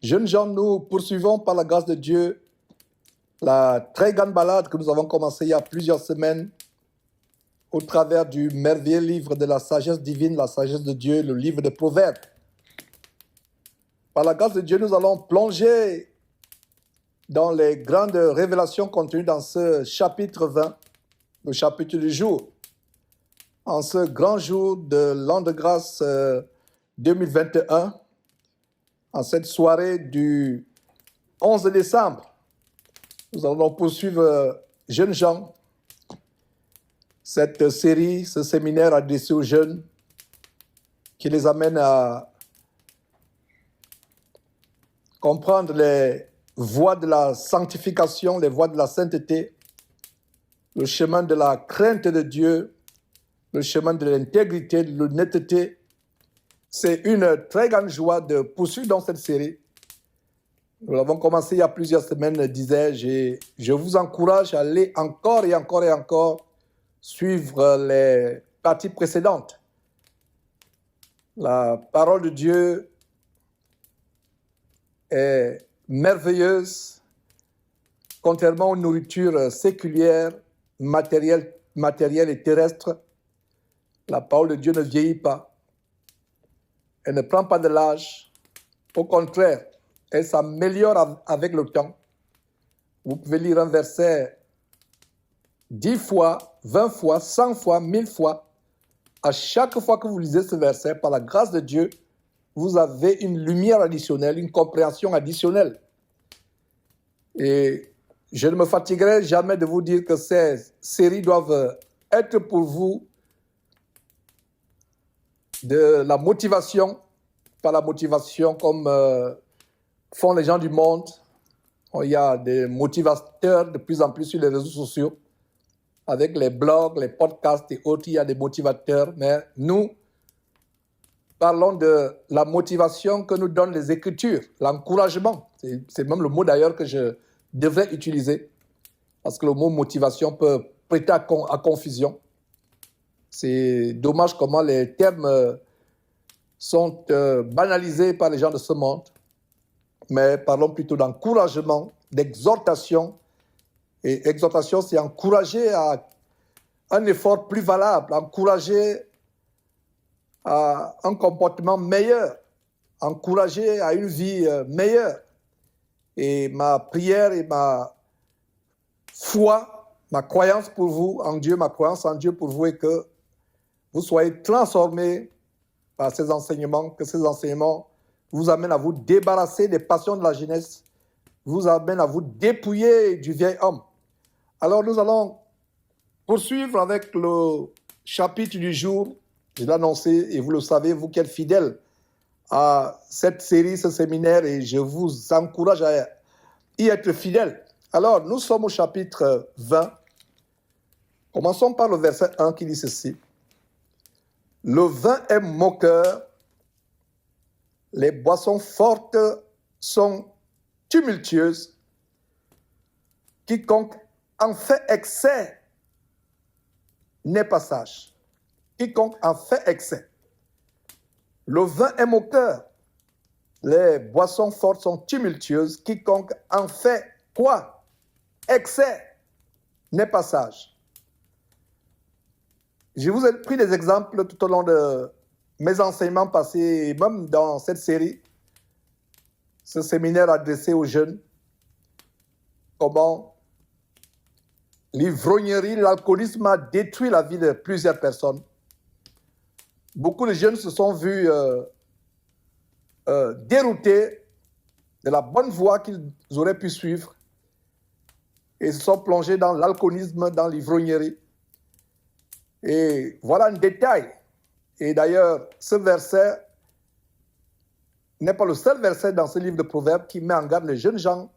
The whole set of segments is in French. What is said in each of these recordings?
Jeunes gens, nous poursuivons par la grâce de Dieu la très grande balade que nous avons commencée il y a plusieurs semaines au travers du merveilleux livre de la sagesse divine, la sagesse de Dieu, le livre de Proverbes. Par la grâce de Dieu, nous allons plonger dans les grandes révélations contenues dans ce chapitre 20, le chapitre du jour. En ce grand jour de l'an de grâce 2021, en cette soirée du 11 décembre, nous allons poursuivre, jeunes gens, cette série, ce séminaire adressé aux jeunes qui les amène à comprendre les voies de la sanctification, les voies de la sainteté, le chemin de la crainte de Dieu, le chemin de l'intégrité, de l'honnêteté. C'est une très grande joie de poursuivre dans cette série. Nous l'avons commencé il y a plusieurs semaines, disais-je, et je vous encourage à aller encore et encore et encore suivre les parties précédentes. La parole de Dieu est merveilleuse, contrairement aux nourritures séculières, matérielles et terrestres. La parole de Dieu ne vieillit pas. Elle ne prend pas de l'âge. Au contraire, elle s'améliore avec le temps. Vous pouvez lire un verset 10 fois, 20 fois, 100 fois, 1000 fois. À chaque fois que vous lisez ce verset, par la grâce de Dieu, vous avez une lumière additionnelle, une compréhension additionnelle. Et je ne me fatiguerai jamais de vous dire que ces séries doivent être pour vous de la motivation, pas la motivation comme font les gens du monde. Il y a des motivateurs de plus en plus sur les réseaux sociaux, avec les blogs, les podcasts et autres, il y a des motivateurs, mais nous parlons de la motivation que nous donnent les Écritures, l'encouragement. C'est même le mot d'ailleurs que je devrais utiliser, parce que le mot motivation peut prêter à confusion. C'est dommage comment les termes sont banalisés par les gens de ce monde, mais parlons plutôt d'encouragement, d'exhortation. Et exhortation, c'est encourager à un effort plus valable, encourager à un comportement meilleur, encourager à une vie meilleure. Et ma prière et ma foi, ma croyance pour vous en Dieu, ma croyance en Dieu pour vous est que vous soyez transformés par ces enseignements, que ces enseignements vous amènent à vous débarrasser des passions de la jeunesse, vous amènent à vous dépouiller du vieil homme. Alors nous allons poursuivre avec le chapitre du jour. Je l'ai annoncé et vous le savez, vous qui êtes fidèles à cette série, ce séminaire, et je vous encourage à y être fidèles. Alors nous sommes au chapitre 20. Commençons par le verset 1 qui dit ceci. Le vin est moqueur, les boissons fortes sont tumultueuses. Quiconque en fait excès n'est pas sage. Quiconque en fait excès. Le vin est moqueur, les boissons fortes sont tumultueuses. Quiconque en fait quoi? Excès n'est pas sage. Je vous ai pris des exemples tout au long de mes enseignements passés, et même dans cette série, ce séminaire adressé aux jeunes, comment l'ivrognerie, l'alcoolisme a détruit la vie de plusieurs personnes. Beaucoup de jeunes se sont vus déroutés de la bonne voie qu'ils auraient pu suivre et se sont plongés dans l'alcoolisme, dans l'ivrognerie. Et voilà un détail. Et d'ailleurs, ce verset n'est pas le seul verset dans ce livre de Proverbes qui met en garde les jeunes gens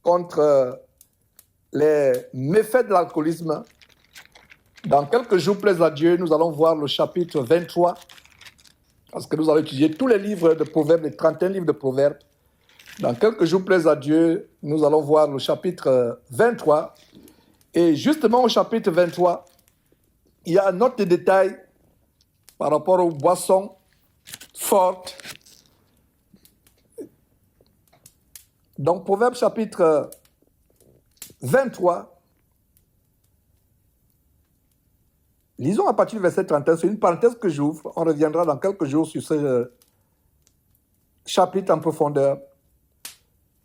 contre les méfaits de l'alcoolisme. Dans quelques jours, plaise à Dieu, nous allons voir le chapitre 23, parce que nous allons étudier tous les livres de Proverbes, les 31 livres de Proverbes. Dans quelques jours, plaise à Dieu, nous allons voir le chapitre 23. Et justement au chapitre 23, il y a un autre détail par rapport aux boissons fortes Donc, Proverbe chapitre 23, lisons à partir du verset 31, c'est une parenthèse que j'ouvre, on reviendra dans quelques jours sur ce chapitre en profondeur.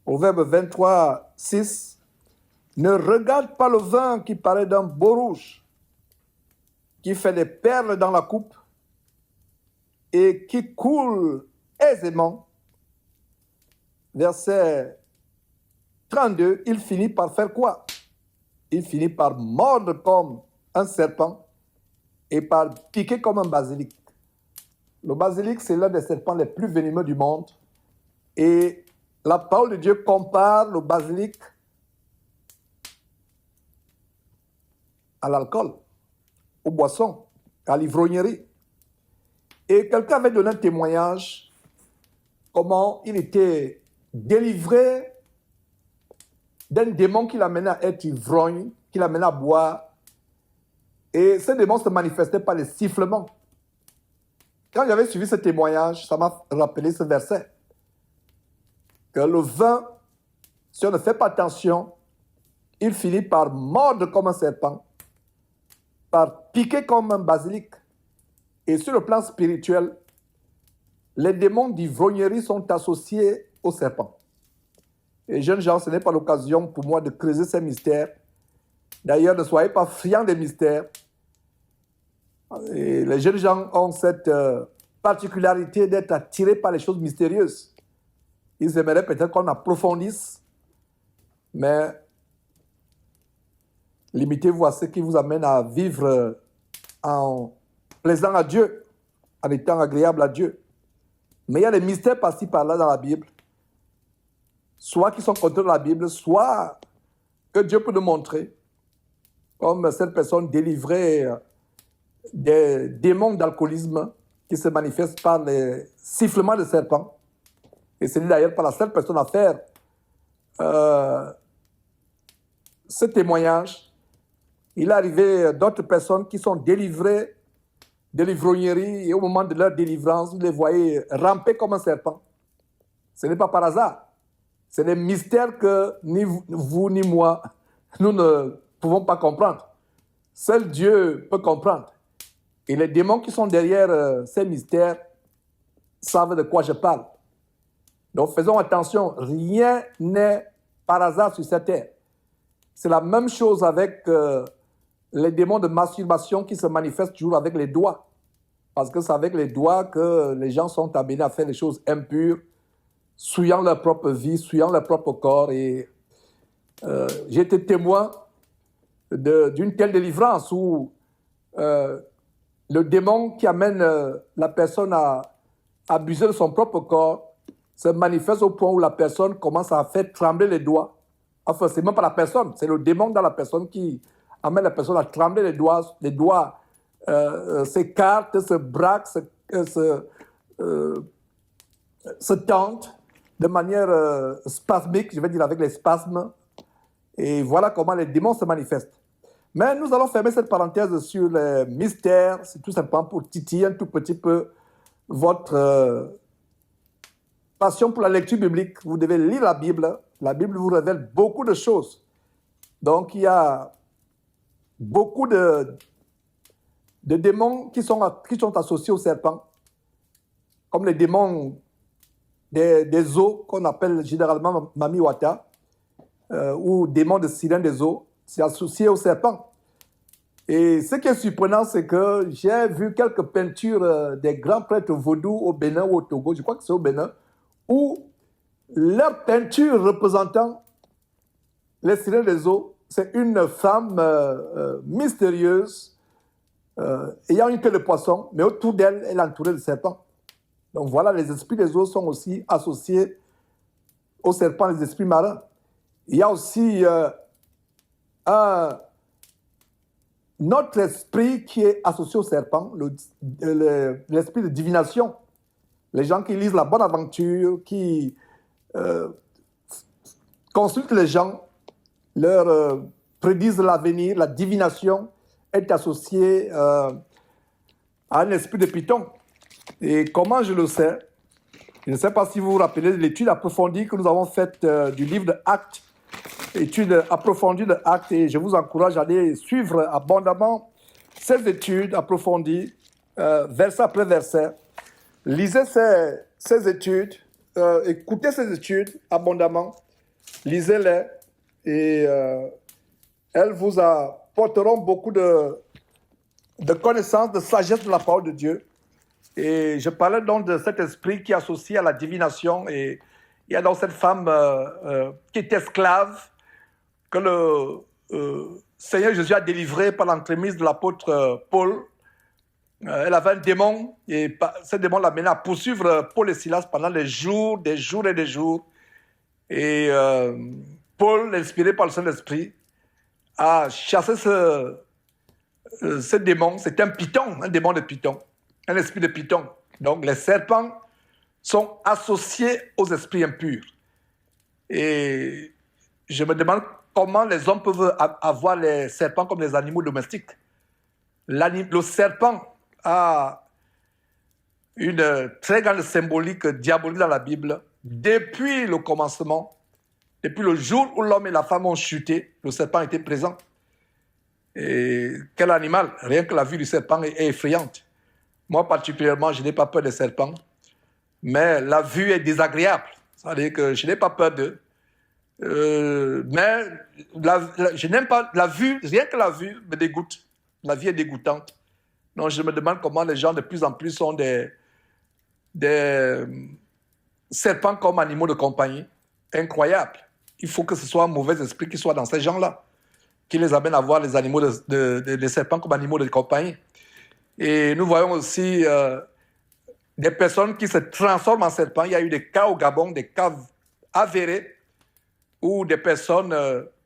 Proverbe 23, 6, ne regarde pas le vin qui paraît d'un beau rouge, qui fait des perles dans la coupe et qui coule aisément. Verset 32, il finit par faire quoi? Il finit par mordre comme un serpent et par piquer comme un basilic. Le basilic, c'est l'un des serpents les plus venimeux du monde. Et la parole de Dieu compare le basilic à l'alcool, aux boissons, à l'ivrognerie. Et quelqu'un avait donné un témoignage comment il était délivré d'un démon qui l'amenait à être ivrogne, qui l'amenait à boire. Et ce démon se manifestait par les sifflements. Quand j'avais suivi ce témoignage, ça m'a rappelé ce verset. Que le vin, si on ne fait pas attention, il finit par mordre comme un serpent, par piquer comme un basilic. Et sur le plan spirituel, les démons d'ivrognerie sont associés au serpent. Et jeunes gens, ce n'est pas l'occasion pour moi de creuser ces mystères. D'ailleurs, ne soyez pas friands des mystères. Et les jeunes gens ont cette particularité d'être attirés par les choses mystérieuses. Ils aimeraient peut-être qu'on approfondisse, mais limitez-vous à ce qui vous amène à vivre en plaisant à Dieu, en étant agréable à Dieu. Mais il y a des mystères par-ci par-là dans la Bible, soit qui sont contenus dans la Bible, soit que Dieu peut nous montrer, comme cette personne délivrée des démons d'alcoolisme qui se manifestent par les sifflements de serpents. Et c'est d'ailleurs pas la seule personne à faire ce témoignage. Il est arrivé d'autres personnes qui sont délivrées de l'ivrognerie et au moment de leur délivrance, vous les voyez ramper comme un serpent. Ce n'est pas par hasard. C'est des mystères que ni vous ni moi, nous ne pouvons pas comprendre. Seul Dieu peut comprendre. Et les démons qui sont derrière ces mystères savent de quoi je parle. Donc faisons attention, rien n'est par hasard sur cette terre. C'est la même chose avec les démons de masturbation qui se manifestent toujours avec les doigts. Parce que c'est avec les doigts que les gens sont amenés à faire des choses impures, souillant leur propre vie, souillant leur propre corps. Et j'ai été témoin d'une telle délivrance où le démon qui amène la personne à abuser de son propre corps se manifeste au point où la personne commence à faire trembler les doigts. Enfin, c'est même pas la personne, c'est le démon dans la personne qui amène la personne à trembler les doigts s'écartent, se braquent, se tendent de manière spasmique, je vais dire avec les spasmes. Et voilà comment les démons se manifestent. Mais nous allons fermer cette parenthèse sur les mystères, c'est tout simplement pour titiller un tout petit peu votre passion pour la lecture biblique. Vous devez lire la Bible. La Bible vous révèle beaucoup de choses. Donc, il y a beaucoup de démons qui sont associés au serpent, comme les démons des eaux, qu'on appelle généralement Mamiwata, ou démons de sirène des eaux, c'est associé au serpent. Et ce qui est surprenant, c'est que j'ai vu quelques peintures des grands prêtres vaudous au Bénin ou au Togo, je crois que c'est au Bénin, où leur peinture représentant les sirènes des eaux, c'est une femme mystérieuse, ayant une queue de poisson, mais autour d'elle, elle est entourée de serpents. Donc voilà, les esprits des eaux sont aussi associés aux serpents, les esprits marins. Il y a aussi notre esprit qui est associé au serpent, l'esprit de divination. Les gens qui lisent la bonne aventure, qui consultent les gens, leur prédisent l'avenir, la divination est associée à un esprit de Python. Et comment je le sais? Je ne sais pas si vous vous rappelez de l'étude approfondie que nous avons faite du livre de Actes, étude approfondie de Actes, et je vous encourage à aller suivre abondamment ces études approfondies, verset après verset. Lisez ces études, écoutez ces études abondamment, lisez-les, et elles vous apporteront beaucoup de connaissances, de sagesse de la parole de Dieu. Et je parlais donc de cet esprit qui est associé à la divination. Et il y a donc cette femme qui est esclave, que le Seigneur Jésus a délivrée par l'entremise de l'apôtre Paul. Elle avait un démon, et ce démon l'a mené à poursuivre Paul et Silas pendant des jours et des jours. Et Paul, inspiré par le Saint-Esprit, a chassé ce démon. C'était un python, un démon de python. Un esprit de python. Donc, les serpents sont associés aux esprits impurs. Et je me demande comment les hommes peuvent avoir les serpents comme des animaux domestiques. Le serpent a une très grande symbolique diabolique dans la Bible. Depuis le commencement, depuis le jour où l'homme et la femme ont chuté, le serpent était présent. Et quel animal! Rien que la vue du serpent est effrayante. Moi, particulièrement, je n'ai pas peur des serpents, mais la vue est désagréable. C'est-à-dire que je n'ai pas peur d'eux. Mais je n'aime pas la vue, rien que la vue me dégoûte. La vie est dégoûtante. Donc, je me demande comment les gens de plus en plus sont des serpents comme animaux de compagnie. Incroyable. Il faut que ce soit un mauvais esprit qui soit dans ces gens-là, qui les amène à voir les animaux les serpents comme animaux de compagnie. Et nous voyons aussi des personnes qui se transforment en serpents. Il y a eu des cas au Gabon, des cas avérés, où des personnes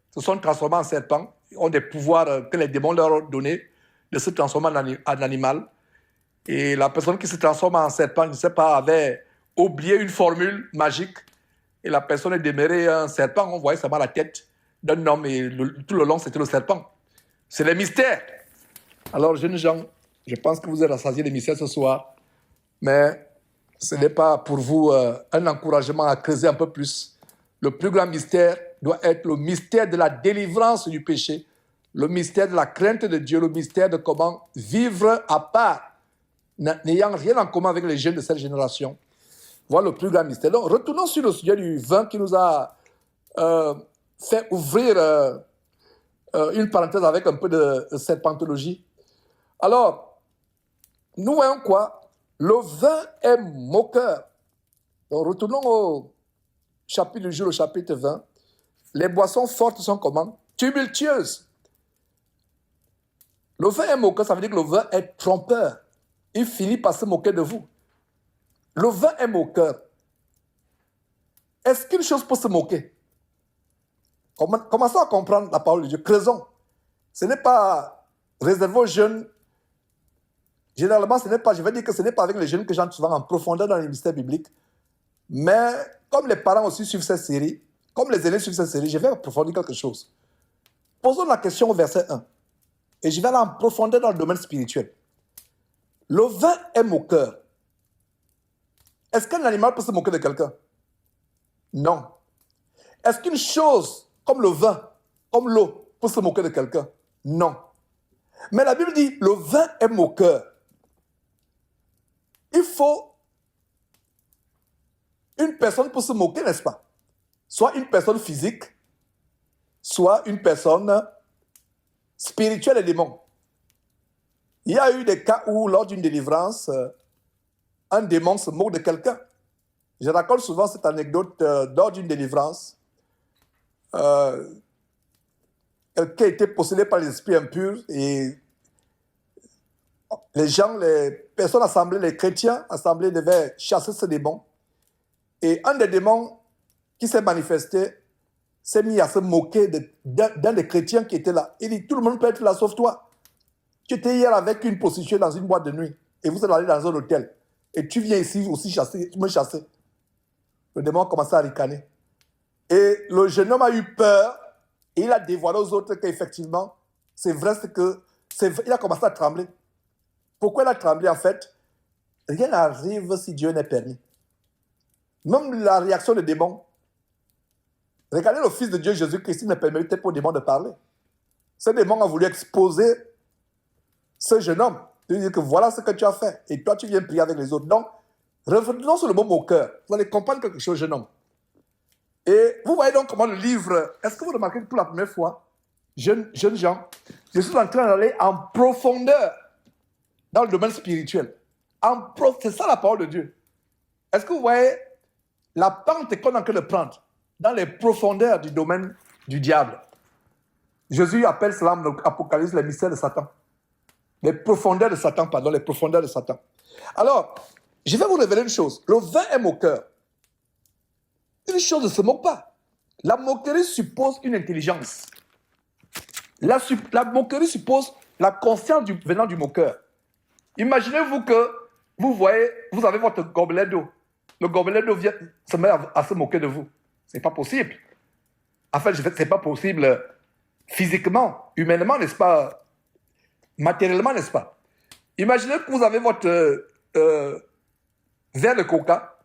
se sont transformées en serpents, ont des pouvoirs que les démons leur ont donnés de se transformer en animal. Et la personne qui se transforme en serpent, je ne sais pas, avait oublié une formule magique, et la personne est demeurée un serpent. On voyait seulement la tête d'un homme, et tout le long, c'était le serpent. C'est les mystères. Alors, jeunes gens, je pense que vous êtes rassasiés des mystères ce soir, mais ce n'est pas pour vous un encouragement à creuser un peu plus. Le plus grand mystère doit être le mystère de la délivrance du péché, le mystère de la crainte de Dieu, le mystère de comment vivre à part, n'ayant rien en commun avec les jeunes de cette génération. Voilà le plus grand mystère. Donc, retournons sur le sujet du vin qui nous a fait ouvrir une parenthèse avec un peu de serpentologie. Alors, nous voyons quoi? Le vin est moqueur. Donc, retournons au chapitre du jour, au chapitre 20. Les boissons fortes sont comment? Tumultueuses. Le vin est moqueur, ça veut dire que le vin est trompeur. Il finit par se moquer de vous. Le vin est moqueur. Est-ce qu'une chose peut se moquer? Commençons à comprendre la parole de Dieu. Creusons. Ce n'est pas réservé aux jeunes. Généralement, je vais dire que ce n'est pas avec les jeunes que j'entre souvent en profondeur dans les mystères bibliques. Mais comme les parents aussi suivent cette série, comme les aînés suivent cette série, je vais approfondir quelque chose. Posons la question au verset 1. Et je vais aller en profondeur dans le domaine spirituel. Le vin est moqueur. Est-ce qu'un animal peut se moquer de quelqu'un? Non. Est-ce qu'une chose comme le vin, comme l'eau, peut se moquer de quelqu'un? Non. Mais la Bible dit, le vin est moqueur. Il faut une personne pour se moquer, n'est-ce pas? Soit une personne physique, soit une personne spirituelle et démon. Il y a eu des cas où, lors d'une délivrance, un démon se moque de quelqu'un. Je raconte souvent cette anecdote lors d'une délivrance. Quelqu'un était possédé par les esprits impurs et les personnes assemblées, les chrétiens assemblés devaient chasser ce démon. Et un des démons qui s'est manifesté s'est mis à se moquer d'un des chrétiens qui était là. Il dit, tout le monde peut être là sauf toi. Tu étais hier avec une prostituée dans une boîte de nuit et vous êtes allé dans un hôtel. Et tu viens ici aussi me chasser. Le démon a commencé à ricaner. Et le jeune homme a eu peur et il a dévoilé aux autres qu'effectivement, c'est vrai, il a commencé à trembler. Pourquoi il a tremblé en fait? Rien n'arrive si Dieu n'est permis. Même la réaction des démons. Regardez le Fils de Dieu Jésus-Christ, il ne permettait pas aux démons de parler. Ce démon a voulu exposer ce jeune homme. Il lui dit que voilà ce que tu as fait. Et toi, tu viens prier avec les autres. Donc, revenons sur le mot moqueur. Vous allez comprendre quelque chose, jeune homme. Et vous voyez donc comment le livre... Est-ce que vous remarquez que pour la première fois, jeunes gens, je suis en train d'aller en profondeur dans le domaine spirituel. C'est ça la parole de Dieu. Est-ce que vous voyez la pente qu'on est en train de prendre dans les profondeurs du domaine du diable? Jésus appelle cela dans l'Apocalypse les mystères de Satan. Les profondeurs de Satan, pardon, les profondeurs de Satan. Alors, je vais vous révéler une chose. Le vin est moqueur. Une chose ne se moque pas. La moquerie suppose une intelligence. La moquerie suppose la conscience venant du moqueur. Imaginez-vous que vous avez votre gobelet d'eau. Le gobelet d'eau se met à se moquer de vous. Ce n'est pas possible. En fait, ce n'est pas possible physiquement, humainement, n'est-ce pas? Matériellement, n'est-ce pas? Imaginez que vous avez votre verre de coca.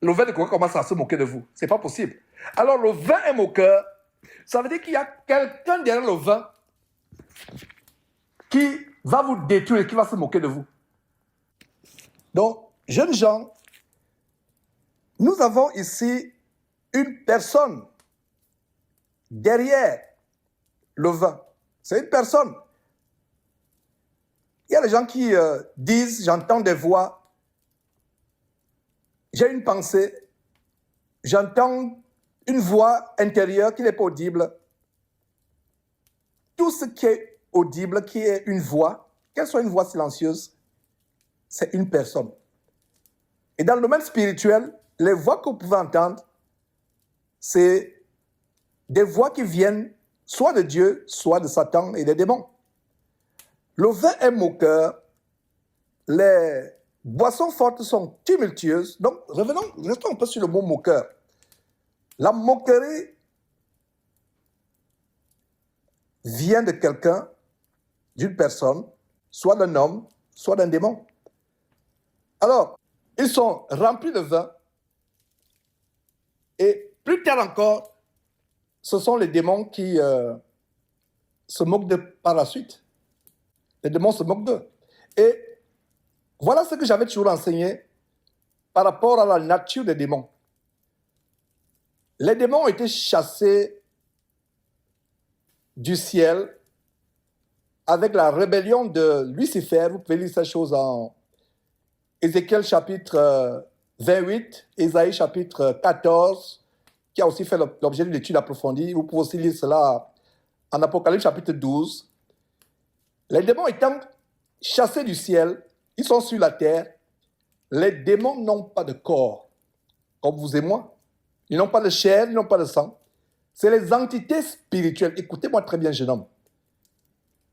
Le verre de coca commence à se moquer de vous. Ce n'est pas possible. Alors, le vin est moqueur. Ça veut dire qu'il y a quelqu'un derrière le vin qui va vous détruire, qui va se moquer de vous. Donc, jeunes gens, nous avons ici une personne derrière le vin. C'est une personne. Il y a des gens qui disent, j'entends des voix, j'ai une pensée, j'entends une voix intérieure qui n'est pas audible. Tout ce qui est audible, qui est une voix, qu'elle soit une voix silencieuse, c'est une personne. Et dans le domaine spirituel, les voix que vous pouvez entendre, c'est des voix qui viennent soit de Dieu, soit de Satan et des démons. Le vin est moqueur, les boissons fortes sont tumultueuses. Donc, restons un peu sur le mot moqueur. La moquerie vient de quelqu'un, d'une personne, soit d'un homme, soit d'un démon. Alors, ils sont remplis de vin. Et plus tard encore, ce sont les démons qui se moquent d'eux par la suite. Les démons se moquent d'eux. Et voilà ce que j'avais toujours enseigné par rapport à la nature des démons. Les démons ont été chassés du ciel avec la rébellion de Lucifer. Vous pouvez lire ces choses en Ézéchiel chapitre 28, Ésaïe chapitre 14, qui a aussi fait l'objet d'une étude approfondie. Vous pouvez aussi lire cela en Apocalypse chapitre 12. Les démons étant chassés du ciel, ils sont sur la terre. Les démons n'ont pas de corps, comme vous et moi. Ils n'ont pas de chair, ils n'ont pas de sang. C'est les entités spirituelles. Écoutez-moi très bien, jeune homme.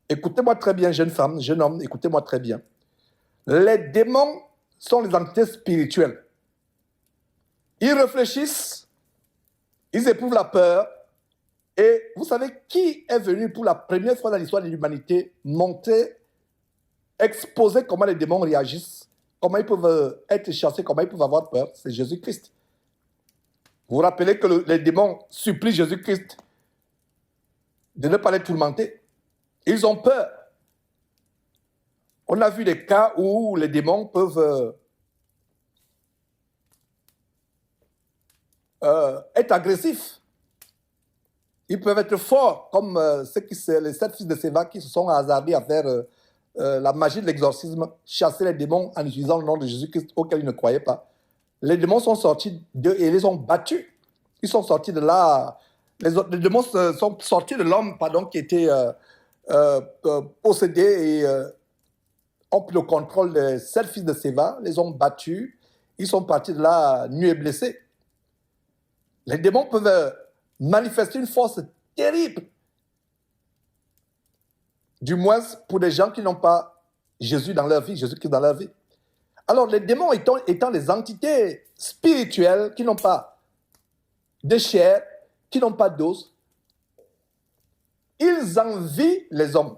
Écoutez-moi très bien, jeune femme, jeune homme, écoutez-moi très bien. Les démons sont les entités spirituelles. Ils réfléchissent, ils éprouvent la peur. Et vous savez qui est venu pour la première fois dans l'histoire de l'humanité montrer, exposer comment les démons réagissent, comment ils peuvent être chassés, comment ils peuvent avoir peur? C'est Jésus-Christ. Vous vous rappelez que les démons supplient Jésus-Christ de ne pas les tourmenter. Ils ont peur. On a vu des cas où les démons peuvent être agressifs. Ils peuvent être forts, comme les 7 fils de Séva qui se sont hasardés à faire la magie de l'exorcisme, chasser les démons en utilisant le nom de Jésus-Christ auquel ils ne croyaient pas. Les démons sont sortis d'eux et les ont battus. Ils sont sortis de là. Les démons sont sortis de l'homme, qui était possédé et ont pris le contrôle des 7 fils de Séva, les ont battus. Ils sont partis de là nus et blessés. Les démons peuvent manifester une force terrible. Du moins pour des gens qui n'ont pas Jésus dans leur vie, Jésus-Christ dans leur vie. Alors, les démons étant des entités spirituelles qui n'ont pas de chair, qui n'ont pas d'os, ils envient les hommes.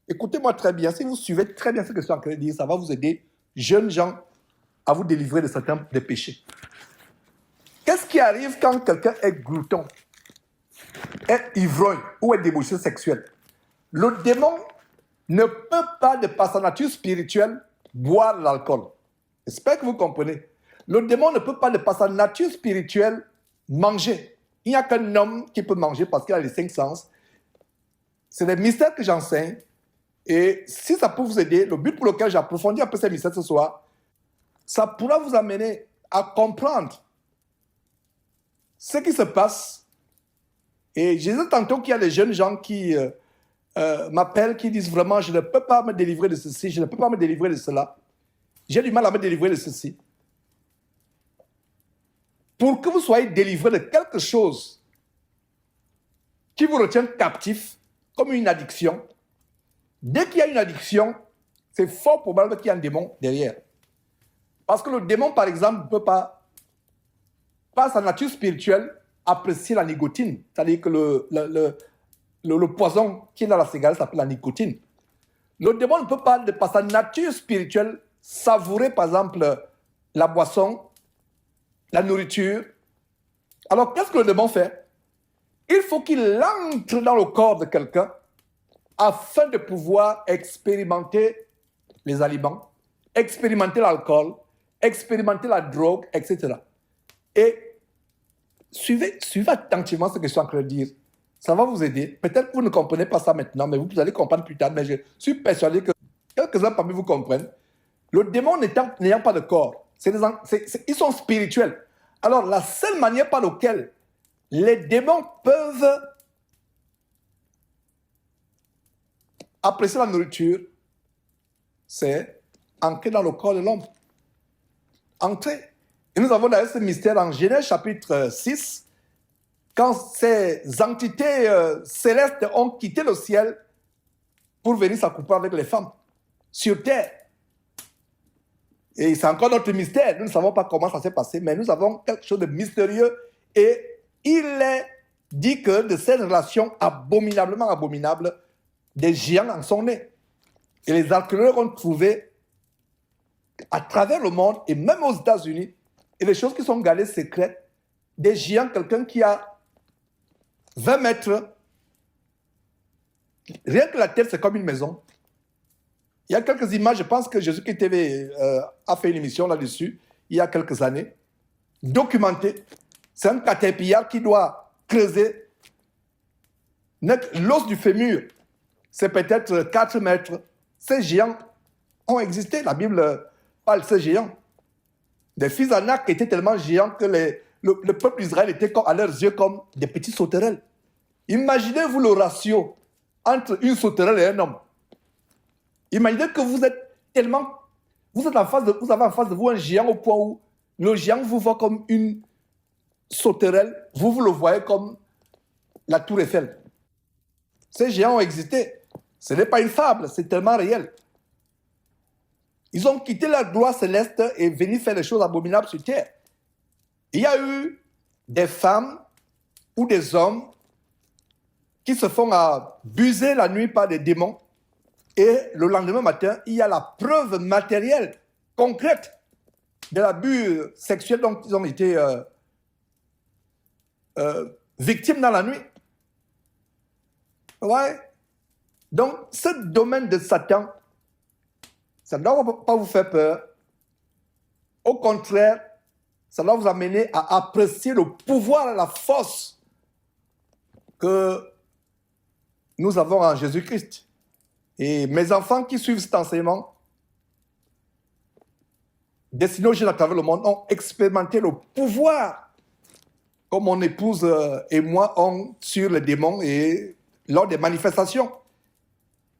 Écoutez-moi très bien, si vous suivez très bien ce que je suis en train de dire, ça va vous aider, jeunes gens, à vous délivrer de certains des péchés. Qu'est-ce qui arrive quand quelqu'un est glouton, est ivrogne ou est débauché sexuel? Le démon ne peut pas, de par sa nature spirituelle, boire l'alcool. J'espère que vous comprenez. Le démon ne peut pas, de par sa nature spirituelle, manger. Il n'y a qu'un homme qui peut manger parce qu'il a les 5 sens. C'est des mystères que j'enseigne. Et si ça peut vous aider, le but pour lequel j'approfondis un peu ces mystères ce soir, ça pourra vous amener à comprendre ce qui se passe. Et je disais tantôt qu'il y a des jeunes gens qui m'appellent, qui disent vraiment, je ne peux pas me délivrer de ceci, je ne peux pas me délivrer de cela. J'ai du mal à me délivrer de ceci. Pour que vous soyez délivré de quelque chose qui vous retient captif, comme une addiction, dès qu'il y a une addiction, c'est fort probable qu'il y a un démon derrière. Parce que le démon, par exemple, ne peut pas, par sa nature spirituelle, apprécier la nicotine. C'est-à-dire que le poison qui est dans la cigarette s'appelle la nicotine. Le démon ne peut pas, par sa nature spirituelle, savourer, par exemple, la boisson, la nourriture. Alors, qu'est-ce que le démon fait? Il faut qu'il entre dans le corps de quelqu'un afin de pouvoir expérimenter les aliments, expérimenter l'alcool, expérimenter la drogue, etc. Et suivez attentivement ce que je suis en train de dire. Ça va vous aider. Peut-être que vous ne comprenez pas ça maintenant, mais vous allez comprendre plus tard. Mais je suis persuadé que quelques-uns parmi vous comprennent. Le démon n'ayant pas de corps, ils sont spirituels. Alors, la seule manière par laquelle les démons peuvent apprécier la nourriture, c'est entrer dans le corps de l'homme. Entrer. Et nous avons d'ailleurs ce mystère en Genèse chapitre 6, quand ces entités célestes ont quitté le ciel pour venir s'accoupler avec les femmes sur terre. Et c'est encore notre mystère. Nous ne savons pas comment ça s'est passé, mais nous avons quelque chose de mystérieux. Et il est dit que de ces relations abominablement abominables, des géants en sont nés. Et les archéologues ont trouvé à travers le monde, et même aux États-Unis, et des choses qui sont gardées secrètes, des géants, quelqu'un qui a 20 mètres, rien que la tête, c'est comme une maison. Il y a quelques images, je pense que Jésus-Christ TV a fait une émission là-dessus, il y a quelques années, documentée. C'est un caterpillar qui doit creuser. L'os du fémur, c'est peut-être 4 mètres. Ces géants ont existé, la Bible parle de ces géants. Des fils d'Anak étaient tellement géants que le peuple d'Israël était à leurs yeux comme des petits sauterelles. Imaginez-vous le ratio entre une sauterelle et un homme. Imaginez que vous êtes tellement... vous avez en face de vous un géant au point où le géant vous voit comme une sauterelle, vous le voyez comme la tour Eiffel. Ces géants ont existé. Ce n'est pas une fable, c'est tellement réel. Ils ont quitté la gloire céleste et venu faire des choses abominables sur terre. Il y a eu des femmes ou des hommes qui se font abuser la nuit par des démons. Et le lendemain matin, il y a la preuve matérielle, concrète, de l'abus sexuel dont ils ont été victimes dans la nuit. Ouais. Donc, ce domaine de Satan, ça ne doit pas vous faire peur. Au contraire, ça doit vous amener à apprécier le pouvoir et la force que nous avons en Jésus-Christ. Et mes enfants qui suivent cet enseignement, destinés aux jeunes à travers le monde, ont expérimenté le pouvoir, comme mon épouse et moi ont sur les démons et lors des manifestations.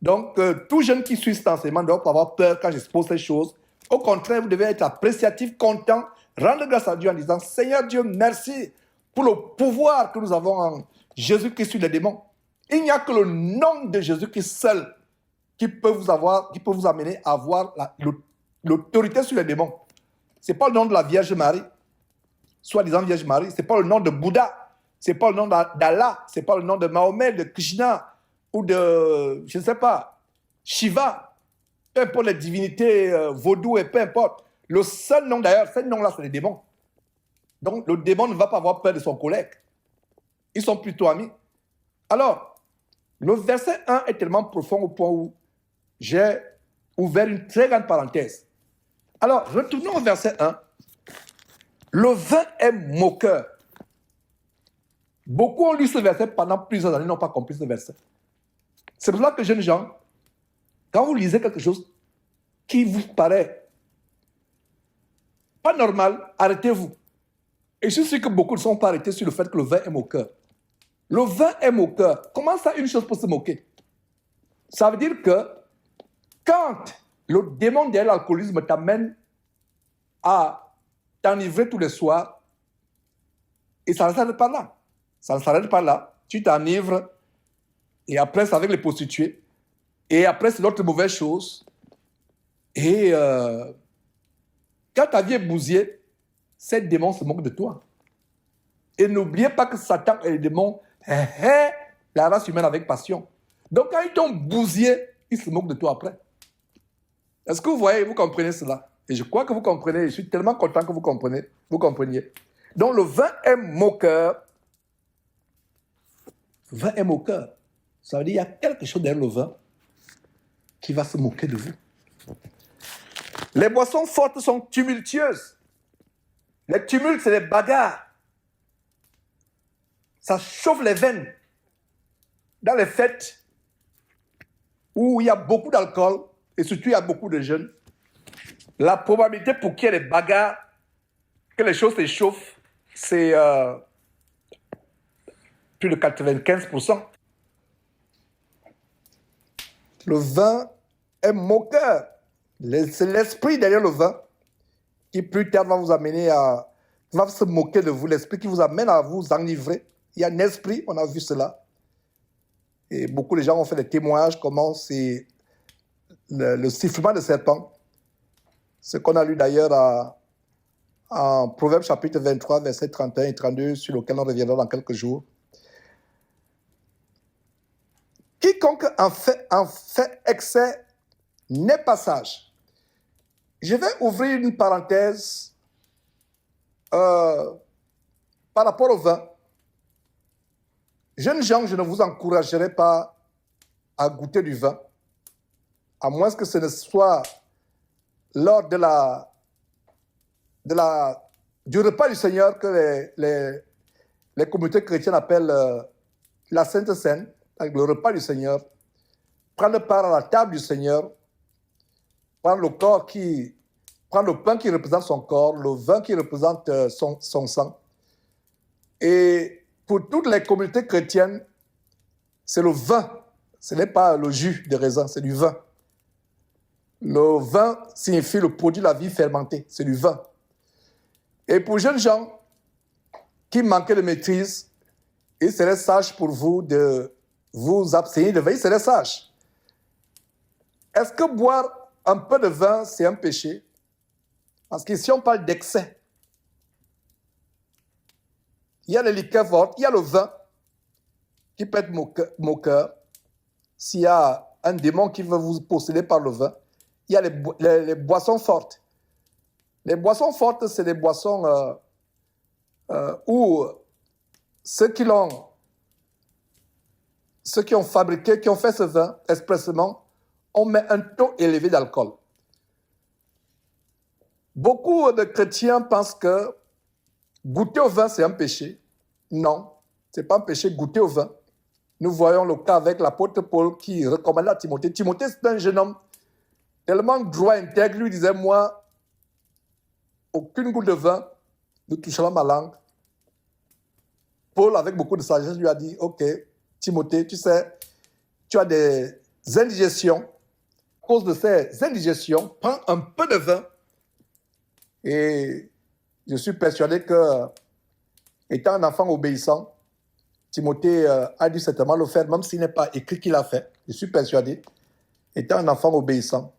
Donc, tout jeune qui suit cet enseignement ne doit pas avoir peur quand j'expose ces choses. Au contraire, vous devez être appréciatif, content, rendre grâce à Dieu en disant « Seigneur Dieu, merci pour le pouvoir que nous avons en Jésus-Christ sur les démons. » Il n'y a que le nom de Jésus-Christ seul qui peut vous amener à avoir l'autorité sur les démons. Ce n'est pas le nom de la Vierge Marie, soi-disant Vierge Marie, ce n'est pas le nom de Bouddha, ce n'est pas le nom d'Allah, ce n'est pas le nom de Mahomet, de Krishna, ou de, je ne sais pas, Shiva, peu importe les divinités vaudou et peu importe. Le seul nom d'ailleurs, ce nom-là, c'est les démons. Donc, le démon ne va pas avoir peur de son collègue. Ils sont plutôt amis. Alors, le verset 1 est tellement profond au point où j'ai ouvert une très grande parenthèse. Alors, retournons au verset 1. Le vin est moqueur. Beaucoup ont lu ce verset pendant plusieurs années, n'ont pas compris ce verset. C'est pour ça que, jeunes gens, quand vous lisez quelque chose qui vous paraît pas normal, arrêtez-vous. Et je suis sûr que beaucoup ne sont pas arrêtés sur le fait que le vin est moqueur. Le vin est moqueur. Comment ça, une chose peut se moquer? Ça veut dire que quand le démon derrière l'alcoolisme t'amène à t'enivrer tous les soirs, et ça ne s'arrête pas là. Ça ne s'arrête pas là. Tu t'enivres, et après, c'est avec les prostituées, et après, c'est d'autres mauvaises choses. Et quand ta vie est bousillée, ces démons se moquent de toi. Et n'oubliez pas que Satan et les démons hait la race humaine avec passion. Donc, quand ils t'ont bousillé, ils se moquent de toi après. Est-ce que vous voyez, vous comprenez cela? Et je crois que vous comprenez. Je suis tellement content que vous compreniez. Donc, le vin est moqueur. Le vin est moqueur. Ça veut dire qu'il y a quelque chose derrière le vin qui va se moquer de vous. Les boissons fortes sont tumultueuses. Les tumultes, c'est les bagarres. Ça chauffe les veines. Dans les fêtes où il y a beaucoup d'alcool, et surtout il y a beaucoup de jeunes, la probabilité pour qu'il y ait des bagarres, que les choses s'échauffent, c'est plus de 95%. Le vin est moqueur. C'est l'esprit derrière le vin qui plus tard va vous amener va se moquer de vous. L'esprit qui vous amène à vous enivrer. Il y a un esprit, on a vu cela. Et beaucoup de gens ont fait des témoignages comment c'est le sifflement de serpent. Ce qu'on a lu d'ailleurs en Proverbe chapitre 23, versets 31 et 32, sur lequel on reviendra dans quelques jours. Quiconque en fait excès n'est pas sage. Je vais ouvrir une parenthèse par rapport au vin. Jeunes gens, je ne vous encouragerai pas à goûter du vin, à moins que ce ne soit lors du repas du Seigneur que les communautés chrétiennes appellent la Sainte Seine, avec le repas du Seigneur, prendre part à la table du Seigneur, prendre le pain qui représente son corps, le vin qui représente son sang. Et pour toutes les communautés chrétiennes, c'est le vin. Ce n'est pas le jus de raisin, c'est du vin. Le vin signifie le produit de la vie fermentée, c'est du vin. Et pour jeunes gens qui manquaient de maîtrise, il serait sage pour vous de vous abstenir de vin, il serait sage. Est-ce que boire un peu de vin, c'est un péché? Parce qu'ici, on parle d'excès. Il y a les liqueurs fortes, il y a le vin qui peut être moqueur. S'il y a un démon qui veut vous posséder par le vin, il y a les boissons fortes. Les boissons fortes, c'est des boissons où ceux qui ont fabriqué, qui ont fait ce vin expressément, on met un taux élevé d'alcool. Beaucoup de chrétiens pensent que goûter au vin, c'est un péché. Non, ce n'est pas un péché goûter au vin. Nous voyons le cas avec l'apôtre Paul qui recommandait à Timothée. Timothée, c'est un jeune homme tellement droit, intègre, lui disait, moi, aucune goutte de vin ne touchera ma langue. Paul, avec beaucoup de sagesse, lui a dit, ok, Timothée, tu sais, tu as des indigestions. À cause de ces indigestions, prends un peu de vin. Et je suis persuadé que, étant un enfant obéissant, Timothée a dû certainement le faire, même s'il n'est pas écrit qu'il l'a fait. Je suis persuadé, étant un enfant obéissant,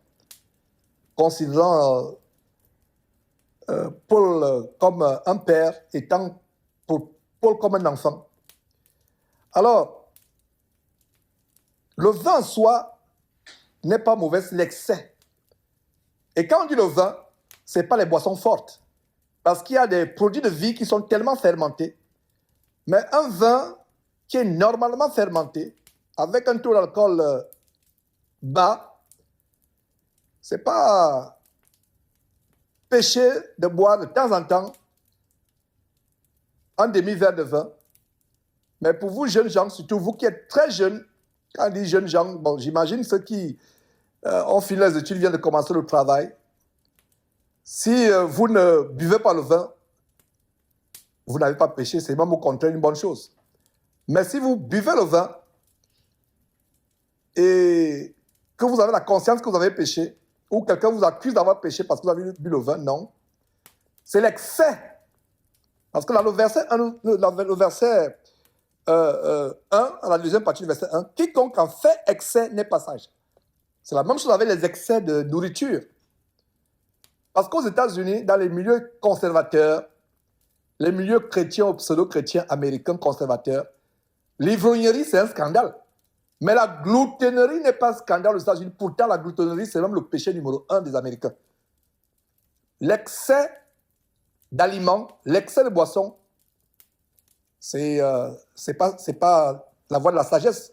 considérant Paul comme un père, étant Paul comme un enfant. Alors, le vin en soi n'est pas mauvais, c'est l'excès. Et quand on dit le vin, ce n'est pas les boissons fortes. Parce qu'il y a des produits de vie qui sont tellement fermentés. Mais un vin qui est normalement fermenté, avec un taux d'alcool bas, c'est pas péché de boire de temps en temps un demi-verre de vin. Mais pour vous, jeunes gens, surtout vous qui êtes très jeunes, quand on dit jeunes gens, bon, j'imagine ceux qui ont fini les études, viennent de commencer le travail. Si vous ne buvez pas le vin, vous n'avez pas péché, c'est même au contraire une bonne chose. Mais si vous buvez le vin et que vous avez la conscience que vous avez péché, ou quelqu'un vous accuse d'avoir péché parce que vous avez bu le vin, non. C'est l'excès. Parce que dans le verset 1, le verset 1, à la deuxième partie du verset 1, quiconque en fait excès n'est pas sage. C'est la même chose avec les excès de nourriture. Parce qu'aux États-Unis, dans les milieux conservateurs, les milieux chrétiens ou pseudo-chrétiens américains conservateurs, l'ivrognerie, c'est un scandale. Mais la gloutonnerie n'est pas un scandale aux États-Unis. Pourtant, la gloutonnerie, c'est même le péché numéro 1 des Américains. L'excès d'aliments, l'excès de boissons, c'est pas la voie de la sagesse.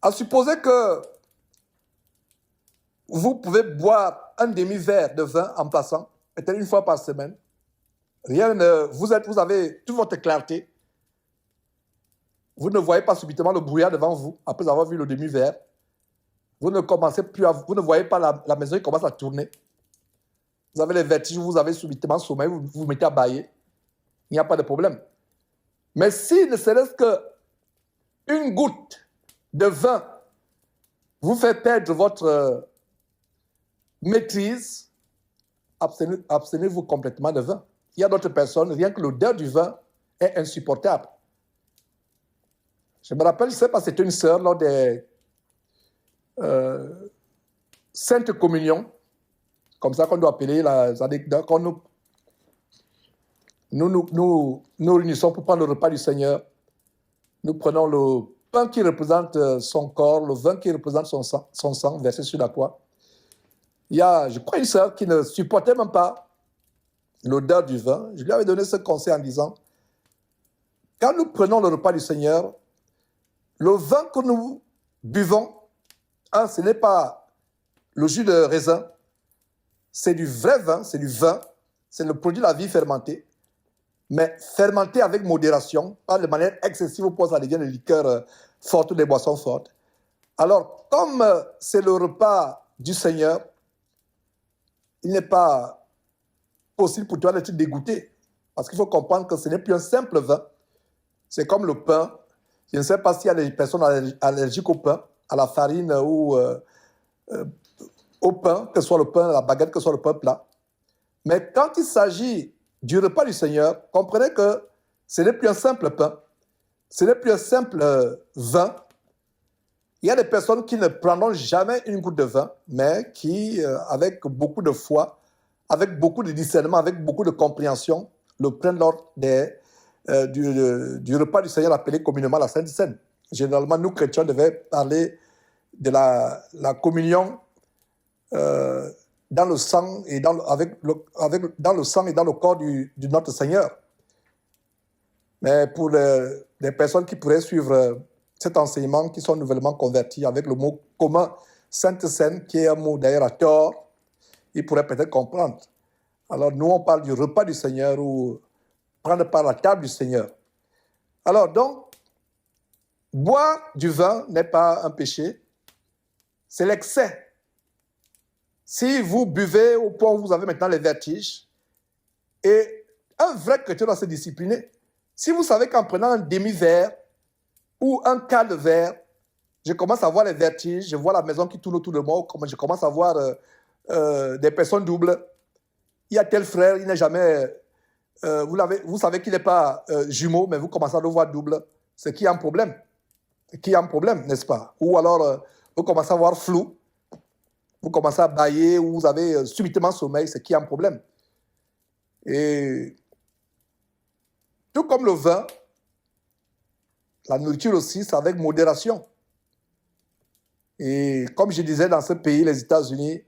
À supposer que vous pouvez boire un demi-verre de vin en passant, peut-être une fois par semaine, vous avez toute votre clarté. Vous ne voyez pas subitement le brouillard devant vous après avoir vu le demi-verre. Vous ne voyez pas la maison qui commence à tourner. Vous avez les vertiges, vous avez subitement sommeil, vous vous mettez à bâiller. Il n'y a pas de problème. Mais si ne serait-ce qu'une goutte de vin vous fait perdre votre maîtrise, abstenez-vous complètement de vin. Il y a d'autres personnes, rien que l'odeur du vin est insupportable. Je me rappelle, je ne sais pas, c'était une sœur lors des Sainte Communion, comme ça qu'on doit appeler quand nous réunissons pour prendre le repas du Seigneur. Nous prenons le pain qui représente son corps, le vin qui représente son sang versé sur la croix. Il y a, je crois, une sœur qui ne supportait même pas l'odeur du vin. Je lui avais donné ce conseil en disant, quand nous prenons le repas du Seigneur, le vin que nous buvons, ce n'est pas le jus de raisin, c'est du vrai vin, c'est du vin, c'est le produit de la vie fermentée, mais fermenté avec modération, pas de manière excessive au point où ça devient des liqueurs fortes, des boissons fortes. Alors, comme c'est le repas du Seigneur, il n'est pas possible pour toi d'être dégoûté, parce qu'il faut comprendre que ce n'est plus un simple vin, c'est comme le pain. Je ne sais pas s'il y a des personnes allergiques au pain, à la farine ou au pain, que ce soit le pain, la baguette, que ce soit le pain plat. Mais quand il s'agit du repas du Seigneur, comprenez que ce n'est plus un simple pain, ce n'est plus un simple vin. Il y a des personnes qui ne prendront jamais une goutte de vin, mais qui, avec beaucoup de foi, avec beaucoup de discernement, avec beaucoup de compréhension, le prennent lors du repas du Seigneur appelé communément la Sainte Seine. Généralement, nous chrétiens devions parler de la communion dans le sang et dans le sang et dans le corps de notre Seigneur. Mais pour les personnes qui pourraient suivre cet enseignement, qui sont nouvellement convertis avec le mot commun Sainte Seine, qui est un mot d'ailleurs à tort, ils pourraient peut-être comprendre. Alors nous, on parle du repas du Seigneur ou prendre part à la table du Seigneur. Alors donc, boire du vin n'est pas un péché, c'est l'excès. Si vous buvez au point où vous avez maintenant les vertiges, et un vrai chrétien doit se discipliner. Si vous savez qu'en prenant un demi-verre ou un quart de verre, je commence à voir les vertiges, je vois la maison qui tourne autour de moi, je commence à voir des personnes doubles. Il y a tel frère, il n'est jamais... vous savez qu'il n'est pas jumeau, mais vous commencez à le voir double. C'est qu'il y a un problème. Qu'il y a un problème, n'est-ce pas? Ou alors, vous commencez à voir flou, vous commencez à bâiller, ou vous avez subitement sommeil, c'est qu'il y a un problème. Et tout comme le vin, la nourriture aussi, c'est avec modération. Et comme je disais, dans ce pays, les États-Unis,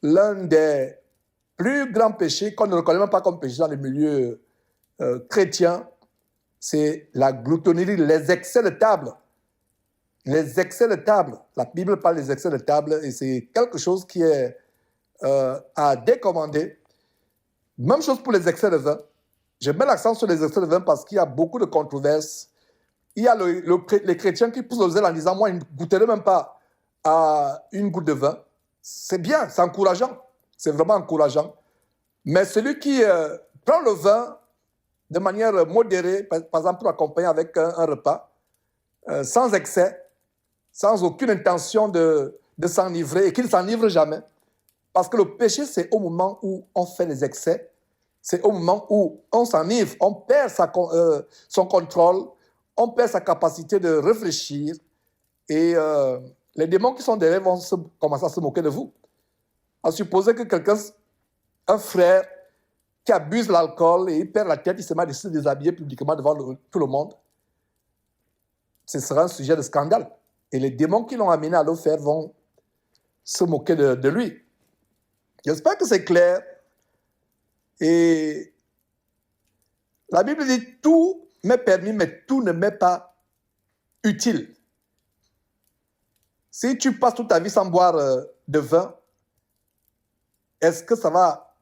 l'un des plus grand péché qu'on ne reconnaît même pas comme péché dans les milieux chrétiens, c'est la gloutonnerie, les excès de table. Les excès de table. La Bible parle des excès de table et c'est quelque chose qui est à décommander. Même chose pour les excès de vin. Je mets l'accent sur les excès de vin parce qu'il y a beaucoup de controverses. Il y a les chrétiens qui poussent le zèle en disant « Moi, je ne goûterai même pas à une goutte de vin. » C'est bien, c'est encourageant. C'est vraiment encourageant. Mais celui qui prend le vin de manière modérée, par exemple pour accompagner avec un repas, sans excès, sans aucune intention de s'enivrer, et qui ne s'enivre jamais. Parce que le péché, c'est au moment où on fait les excès, c'est au moment où on s'enivre, on perd son contrôle, on perd sa capacité de réfléchir, et les démons qui sont derrière vont commencer à se moquer de vous. À supposer que quelqu'un, un frère, qui abuse l'alcool et il perd la tête, il se met à se déshabiller publiquement devant tout le monde, ce sera un sujet de scandale. Et les démons qui l'ont amené à le faire vont se moquer de lui. J'espère que c'est clair. Et la Bible dit tout m'est permis, mais tout ne m'est pas utile. Si tu passes toute ta vie sans boire de vin, est-ce que ça va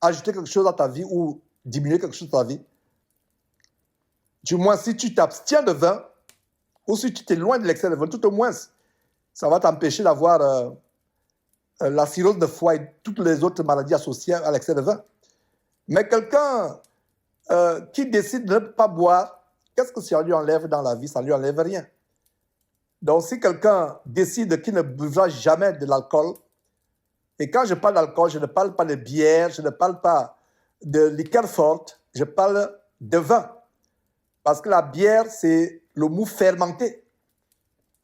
ajouter quelque chose à ta vie ou diminuer quelque chose à ta vie? Du moins, si tu t'abstiens de vin ou si tu t'éloignes de l'excès de vin, tout au moins, ça va t'empêcher d'avoir la cirrhose de foie et toutes les autres maladies associées à l'excès de vin. Mais quelqu'un qui décide de ne pas boire, qu'est-ce que ça lui enlève dans la vie? Ça ne lui enlève rien. Donc, si quelqu'un décide qu'il ne buvra jamais de l'alcool, et quand je parle d'alcool, je ne parle pas de bière, je ne parle pas de liqueur forte, je parle de vin. Parce que la bière, c'est le mou fermenté.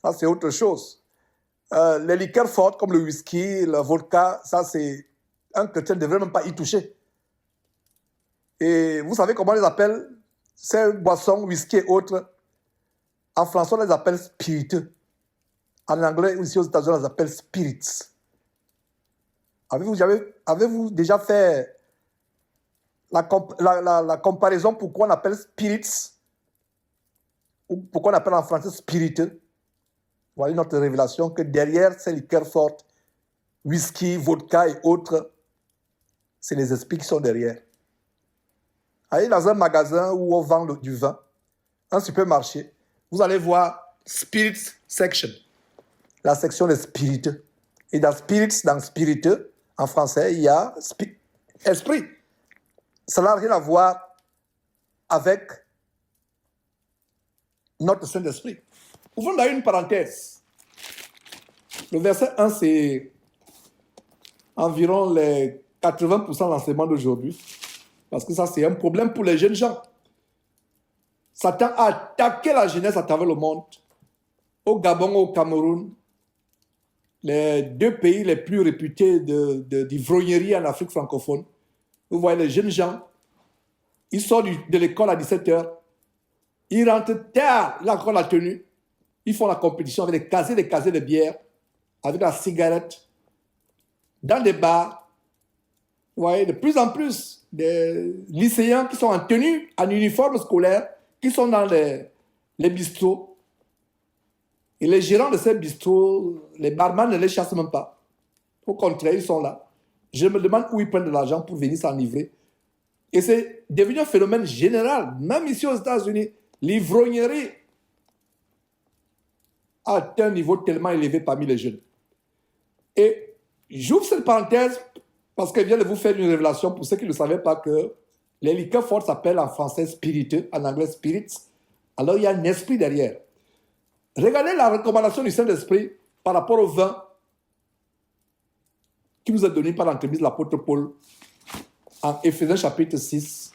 Ça, c'est autre chose. Les liqueurs fortes comme le whisky, le vodka, ça, c'est un chrétien ne devrait même pas y toucher. Et vous savez comment on les appelle, ces boissons, whisky et autres? En français, on les appelle spiritueux. En anglais, ici aux États-Unis, on les appelle spirits. Avez-vous déjà fait la comparaison pourquoi on appelle spirits ou pourquoi on appelle en français spiritueux? Voilà notre révélation que derrière ces liqueurs fortes, whisky, vodka et autres, c'est les esprits qui sont derrière. Allez dans un magasin où on vend du vin, un supermarché, vous allez voir Spirits Section, la section des spiritueux. Et dans Spirits, dans spiritueux, en français, il y a esprit. Ça n'a rien à voir avec notre Saint-Esprit. Ouvrons là une parenthèse. Le verset 1, c'est environ les 80% de l'enseignement d'aujourd'hui. Parce que ça, c'est un problème pour les jeunes gens. Satan a attaqué la jeunesse à travers le monde. Au Gabon, au Cameroun, les deux pays les plus réputés d'ivrognerie en Afrique francophone. Vous voyez les jeunes gens, ils sortent de l'école à 17h, ils rentrent tard, là encore la tenue, ils font la compétition avec des casiers de bière, avec la cigarette, dans des bars. Vous voyez de plus en plus des lycéens qui sont en tenue, en uniforme scolaire, qui sont dans les bistrots. Et les gérants de ces bistrots, les barman ne les chassent même pas. Au contraire, ils sont là. Je me demande où ils prennent de l'argent pour venir s'enivrer. Et c'est devenu un phénomène général, même ici aux États-Unis. L'ivrognerie a atteint un niveau tellement élevé parmi les jeunes. Et j'ouvre cette parenthèse parce qu'elle vient de vous faire une révélation pour ceux qui ne savaient pas que les liqueurs fortes s'appellent en français spiritueux, en anglais spirits. Alors il y a un esprit derrière. Regardez la recommandation du Saint-Esprit par rapport au vin qui nous est donné par l'entremise de l'apôtre Paul en Éphésiens chapitre 6,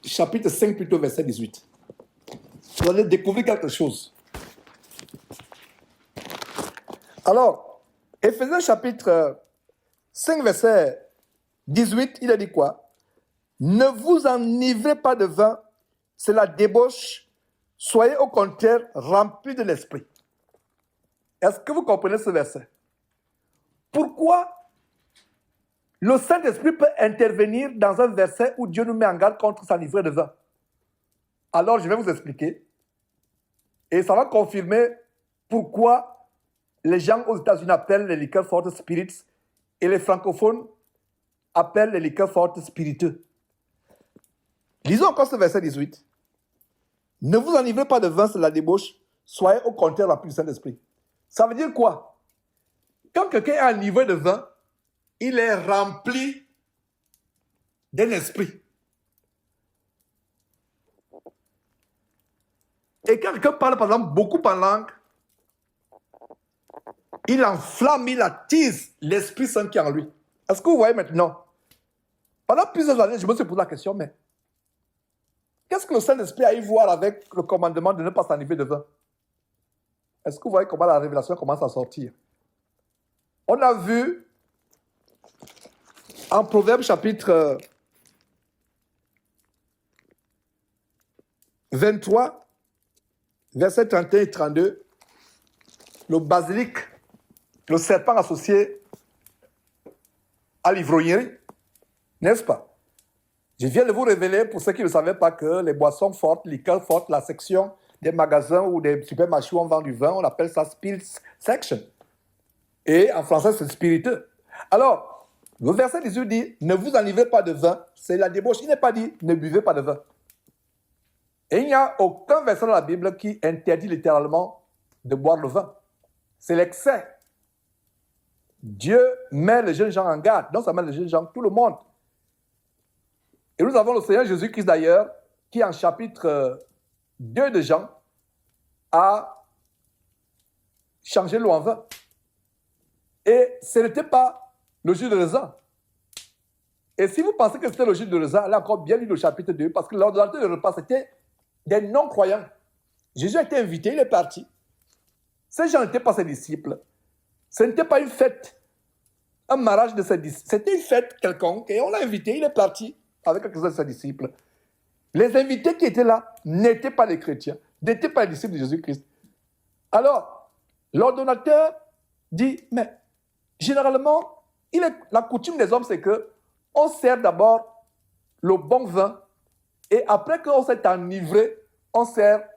chapitre 5 plutôt, verset 18. Vous allez découvrir quelque chose. Alors, Éphésiens chapitre 5, verset 18, il a dit quoi? Ne vous enivrez pas de vin, c'est la débauche. Soyez au contraire remplis de l'esprit. Est-ce que vous comprenez ce verset? Pourquoi Le Saint-Esprit peut intervenir dans un verset où Dieu nous met en garde contre s'enivrer de vin. Alors, je vais vous expliquer. Et ça va confirmer pourquoi les gens aux États-Unis appellent les liqueurs fortes spirits et les francophones appellent les liqueurs fortes spiritueux. Lisons encore ce verset 18. Ne vous enivrez pas de vin, c'est la débauche. Soyez au contraire remplis du Saint-Esprit. Ça veut dire quoi? Quand quelqu'un est enivré de vin, il est rempli d'un esprit. Et quand quelqu'un parle, par exemple, beaucoup en langue, il enflamme, il attise l'Esprit Saint qui est en lui. Est-ce que vous voyez maintenant? Pendant plusieurs années, je me suis posé la question, mais qu'est-ce que le Saint-Esprit a à y voir avec le commandement de ne pas s'enivrer de vin? Est-ce que vous voyez comment la révélation commence à sortir? On a vu en Proverbe chapitre 23, versets 31 et 32, le basilic, le serpent associé à l'ivrognerie, n'est-ce pas? Je viens de vous révéler, pour ceux qui ne savaient pas, que les boissons fortes, liqueurs fortes, la section des magasins ou des supermarchés où on vend du vin, on appelle ça spirits section. Et en français, c'est spiritueux. Alors, le verset 18 dit, ne vous enivrez pas de vin, c'est la débauche. Il n'est pas dit, ne buvez pas de vin. Et il n'y a aucun verset dans la Bible qui interdit littéralement de boire le vin. C'est l'excès. Dieu met les jeunes gens en garde. Non seulement les jeunes gens, tout le monde. Et nous avons le Seigneur Jésus-Christ d'ailleurs, qui en chapitre 2 de Jean, a changé l'eau en vin. Et ce n'était pas le jus de raisin. Et si vous pensez que c'était le jus de raisin, allez encore bien lire le chapitre 2, parce que l'ordonnateur de repas, c'était des non-croyants. Jésus a été invité, il est parti. Ces gens n'étaient pas ses disciples. Ce n'était pas une fête, un mariage de ses disciples. C'était une fête quelconque, et on l'a invité, il est parti avec quelques-uns de ses disciples. Les invités qui étaient là n'étaient pas les chrétiens, n'étaient pas les disciples de Jésus-Christ. Alors, l'ordonnateur dit, mais généralement, la coutume des hommes, c'est que on sert d'abord le bon vin, et après qu'on s'est enivré, on sert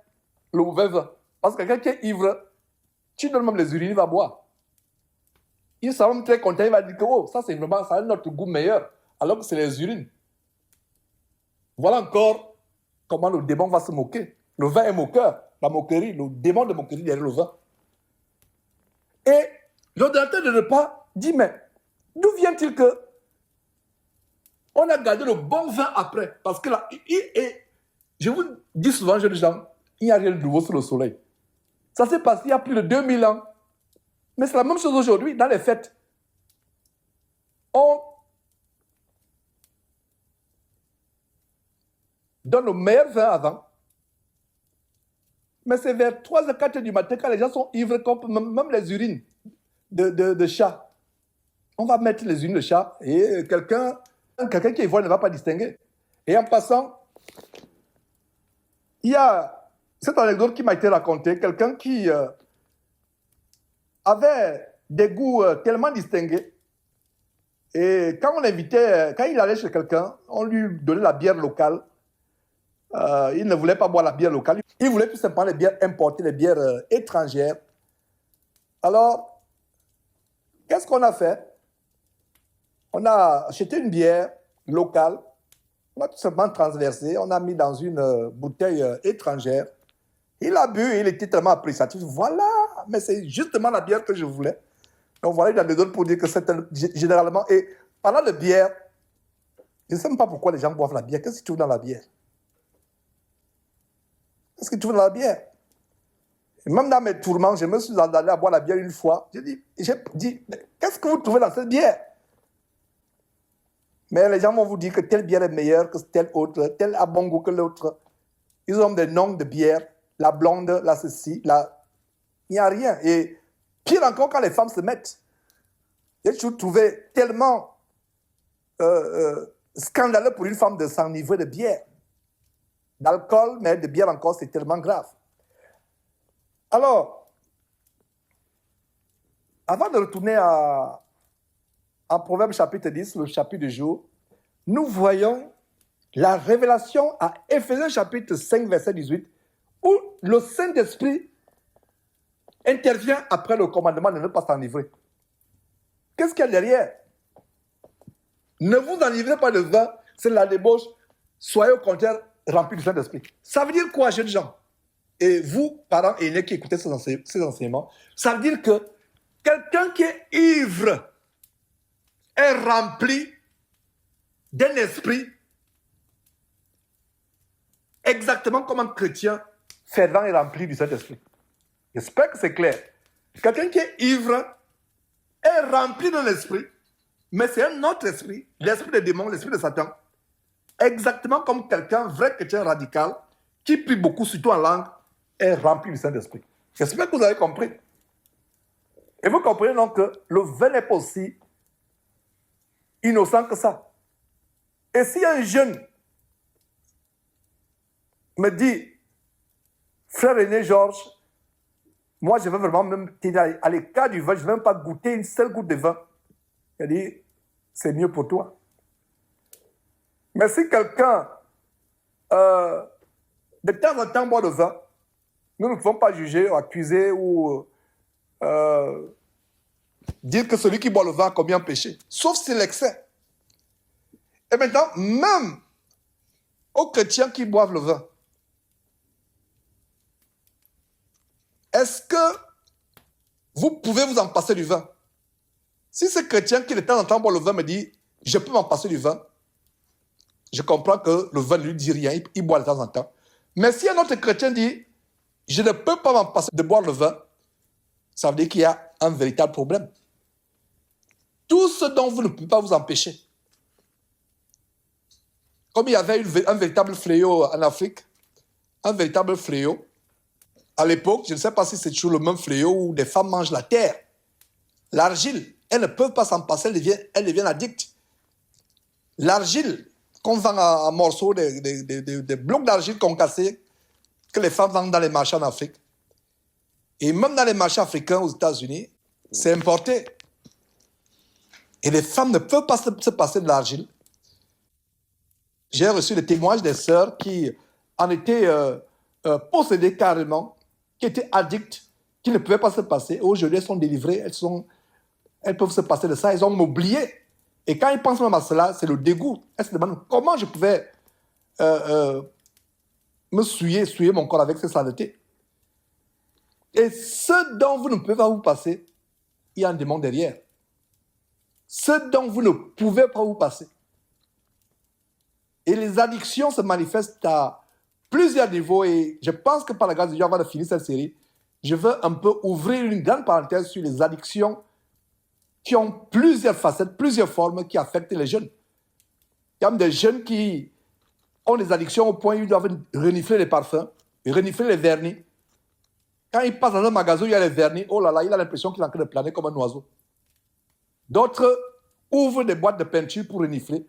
le mauvais vin. Parce que quelqu'un qui est ivre, tu donnes même les urines, il va boire. Il sera même très content, il va dire que oh, ça c'est vraiment, ça a notre goût meilleur, alors que c'est les urines. Voilà encore comment le démon va se moquer. Le vin est moqueur, la moquerie, le démon de moquerie derrière le vin. Et l'ordonnateur de repas dit, mais d'où vient-il que on a gardé le bon vin après? Parce que là, je vous dis souvent, jeunes gens, il n'y a rien de nouveau sur le soleil. Ça s'est passé il y a plus de 2000 ans. Mais c'est la même chose aujourd'hui dans les fêtes. On donne le meilleur vin avant. Mais c'est vers 3 à 4 du matin, quand les gens sont ivres, même les urines de chat. On va mettre les urines de chat et quelqu'un qui est ivrogne ne va pas distinguer. Et en passant, il y a cette anecdote qui m'a été racontée. Quelqu'un qui avait des goûts tellement distingués. Et quand on l'invitait, quand il allait chez quelqu'un, on lui donnait la bière locale. Il ne voulait pas boire la bière locale. Il voulait tout simplement les bières importées, les bières étrangères. Alors, qu'est-ce qu'on a fait? On a acheté une bière locale. On a tout simplement transversé. On a mis dans une bouteille étrangère. Il a bu, il était tellement appréciatif. Voilà, mais c'est justement la bière que je voulais. Donc voilà, il a des données pour dire que c'est généralement... Et parlant de bière, je ne sais même pas pourquoi les gens boivent la bière. Qu'est-ce que tu trouves dans la bière? Qu'est-ce que tu trouves dans la bière? Et même dans mes tourments, je me suis allé à boire la bière une fois. J'ai dit, qu'est-ce que vous trouvez dans cette bière? Mais les gens vont vous dire que telle bière est meilleure que telle autre, telle a bon goût que l'autre. Ils ont des noms de bière, la blonde, la ceci, la... Il n'y a rien. Et pire encore quand les femmes se mettent. J'ai toujours trouvé tellement scandaleux pour une femme de s'enivrer de bière. D'alcool, mais de bière encore, c'est tellement grave. Alors, avant de retourner à en Proverbe chapitre 10, le chapitre du jour, nous voyons la révélation à Éphésiens chapitre 5, verset 18, où le Saint-Esprit intervient après le commandement de ne pas s'enivrer. Qu'est-ce qu'il y a derrière? Ne vous enivrez pas de vin, c'est la débauche. Soyez au contraire remplis du Saint-Esprit. Ça veut dire quoi, jeunes gens? Et vous, parents aînés qui écoutez ces enseignements, ça veut dire que quelqu'un qui est ivre est rempli d'un esprit exactement comme un chrétien fervent et rempli du Saint-Esprit. J'espère que c'est clair. Quelqu'un qui est ivre est rempli d'un esprit, mais c'est un autre esprit, l'esprit des démons, l'esprit de Satan. Exactement comme quelqu'un, vrai chrétien radical, qui prie beaucoup, surtout en langue, est rempli du Saint-Esprit. J'espère que vous avez compris. Et vous comprenez donc que le vin n'est pas aussi innocent que ça. Et si un jeune me dit, frère aîné Georges, moi je veux vraiment même à l'écart du vin, je ne veux même pas goûter une seule goutte de vin. Il dit, c'est mieux pour toi. Mais si quelqu'un, de temps en temps, boit le vin, nous ne pouvons pas juger ou accuser ou dire que celui qui boit le vin a commis un péché, sauf si c'est l'excès. Et maintenant, même aux chrétiens qui boivent le vin, est-ce que vous pouvez vous en passer du vin? Si ce chrétien qui de temps en temps boit le vin me dit, je peux m'en passer du vin, je comprends que le vin ne lui dit rien, il boit de temps en temps. Mais si un autre chrétien dit, je ne peux pas m'en passer de boire le vin, ça veut dire qu'il y a un véritable problème. Tout ce dont vous ne pouvez pas vous empêcher. Comme il y avait un véritable fléau en Afrique, un véritable fléau, à l'époque, je ne sais pas si c'est toujours le même fléau où des femmes mangent la terre, l'argile. Elles ne peuvent pas s'en passer, elles deviennent addictes. L'argile, qu'on vend en morceaux, des blocs d'argile concassés, que les femmes vendent dans les marchés en Afrique. Et même dans les marchés africains aux États-Unis, c'est importé. Et les femmes ne peuvent pas se passer de l'argile. J'ai reçu des témoignages des sœurs qui en étaient possédées carrément, qui étaient addictes, qui ne pouvaient pas se passer. Aujourd'hui, elles sont délivrées, elles peuvent se passer de ça, elles ont oublié. Et quand ils pensent même à cela, c'est le dégoût. Elles se demandent comment je pouvais me souiller mon corps avec ces saletés. Et ce dont vous ne pouvez pas vous passer, il y a un démon derrière. Ce dont vous ne pouvez pas vous passer. Et les addictions se manifestent à plusieurs niveaux. Et je pense que par la grâce de Dieu, avant de finir cette série, je veux un peu ouvrir une grande parenthèse sur les addictions qui ont plusieurs facettes, plusieurs formes qui affectent les jeunes. Il y a des jeunes qui ont des addictions au point où ils doivent renifler les parfums, renifler les vernis. Quand il passe dans un magasin où il y a les vernis, oh là là, il a l'impression qu'il est en train de planer comme un oiseau. D'autres ouvrent des boîtes de peinture pour renifler.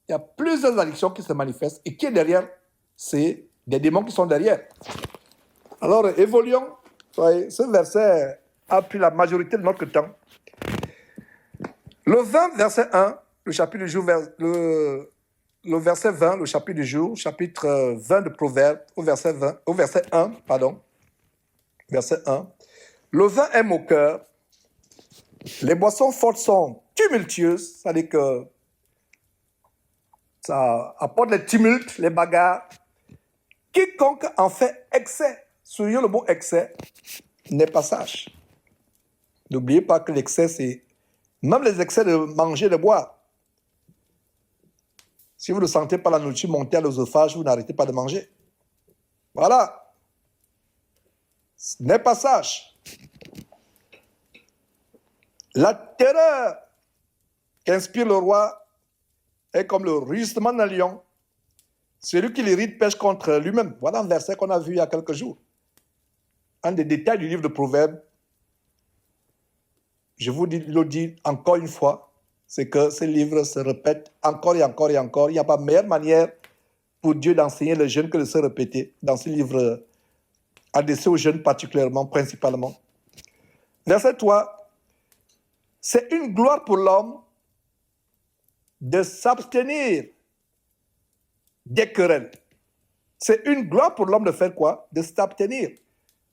Il y a plusieurs addictions qui se manifestent et qui est derrière, c'est des démons qui sont derrière. Alors, évoluons. Ce verset a pris la majorité de notre temps. Le 20, verset 1, le chapitre du jour, le verset 20, le chapitre du jour, chapitre 20 de Proverbes, au verset 1, pardon. Verset 1. Le vin est moqueur. Les boissons fortes sont tumultueuses, c'est-à-dire que ça apporte les tumultes, les bagarres. Quiconque en fait excès, soulignons le mot excès, n'est pas sage. N'oubliez pas que l'excès, c'est même les excès de manger, de boire. Si vous ne sentez pas la nourriture monter à l'œsophage, vous n'arrêtez pas de manger. Voilà. Ce n'est pas sage. La terreur qu'inspire le roi est comme le rugissement d'un lion. Celui qui l'irrite pêche contre lui-même. Voilà un verset qu'on a vu il y a quelques jours. Un des détails du livre de Proverbes, je vous le dis encore une fois, c'est que ce livre se répète encore et encore et encore. Il n'y a pas meilleure manière pour Dieu d'enseigner les jeunes que de se répéter dans ce livre adressé aux jeunes particulièrement, principalement. Verset 3. C'est une gloire pour l'homme de s'abstenir des querelles. C'est une gloire pour l'homme de faire quoi? De s'abstenir.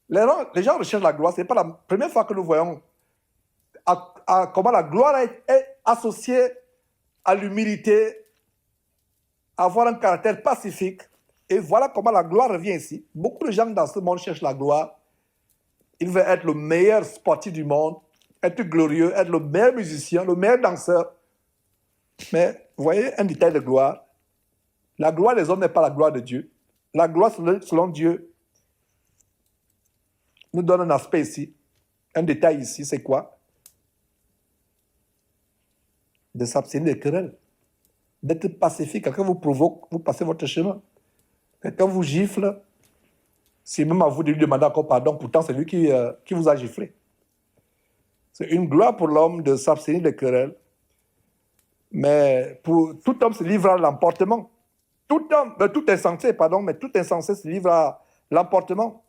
Les gens recherchent la gloire. Ce n'est pas la première fois que nous voyons comment la gloire est associée à l'humilité, à avoir un caractère pacifique. Et voilà comment la gloire revient ici. Beaucoup de gens dans ce monde cherchent la gloire. Ils veulent être le meilleur sportif du monde, être glorieux, être le meilleur musicien, le meilleur danseur. Mais vous voyez un détail de gloire. La gloire des hommes n'est pas la gloire de Dieu. La gloire selon Dieu nous donne un aspect ici, un détail ici, c'est quoi? De s'abstenir des querelles, d'être pacifique. Quelqu'un vous provoque, vous passez votre chemin. Quelqu'un vous gifle, c'est même à vous de lui demander encore pardon, pourtant c'est lui qui vous a giflé. C'est une gloire pour l'homme de s'abstenir des querelles, mais pour tout homme se livre à l'emportement. Tout insensé se livre à l'emportement.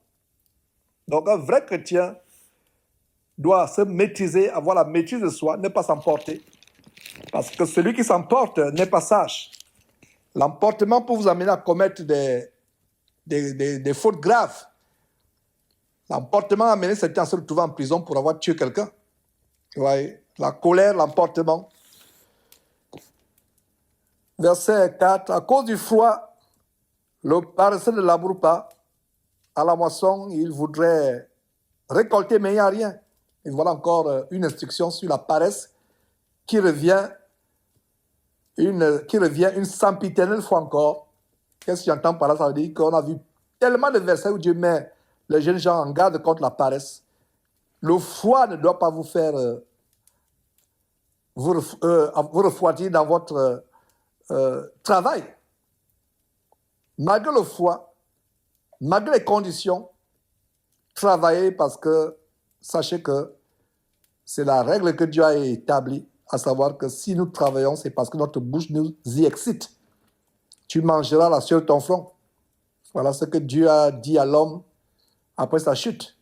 Donc un vrai chrétien doit se maîtriser, avoir la maîtrise de soi, ne pas s'emporter. Parce que celui qui s'emporte n'est pas sage. L'emportement peut vous amener à commettre des fautes graves. L'emportement a amené certains à se retrouver en prison pour avoir tué quelqu'un. Vous voyez, la colère, l'emportement. Verset 4. À cause du froid, le paresseux ne laboure pas. À la moisson, il voudrait récolter, mais il n'y a rien. Et voilà encore une instruction sur la paresse qui revient une sempiternelle fois encore. Qu'est-ce que j'entends par là? Ça veut dire qu'on a vu tellement de versets où Dieu met les jeunes gens en garde contre la paresse. Le froid ne doit pas vous faire vous refroidir dans votre travail. Malgré le froid, malgré les conditions, travaillez parce que sachez que c'est la règle que Dieu a établie, à savoir que si nous travaillons, c'est parce que notre bouche nous y excite. Tu mangeras la sueur de ton front. Voilà ce que Dieu a dit à l'homme après sa chute.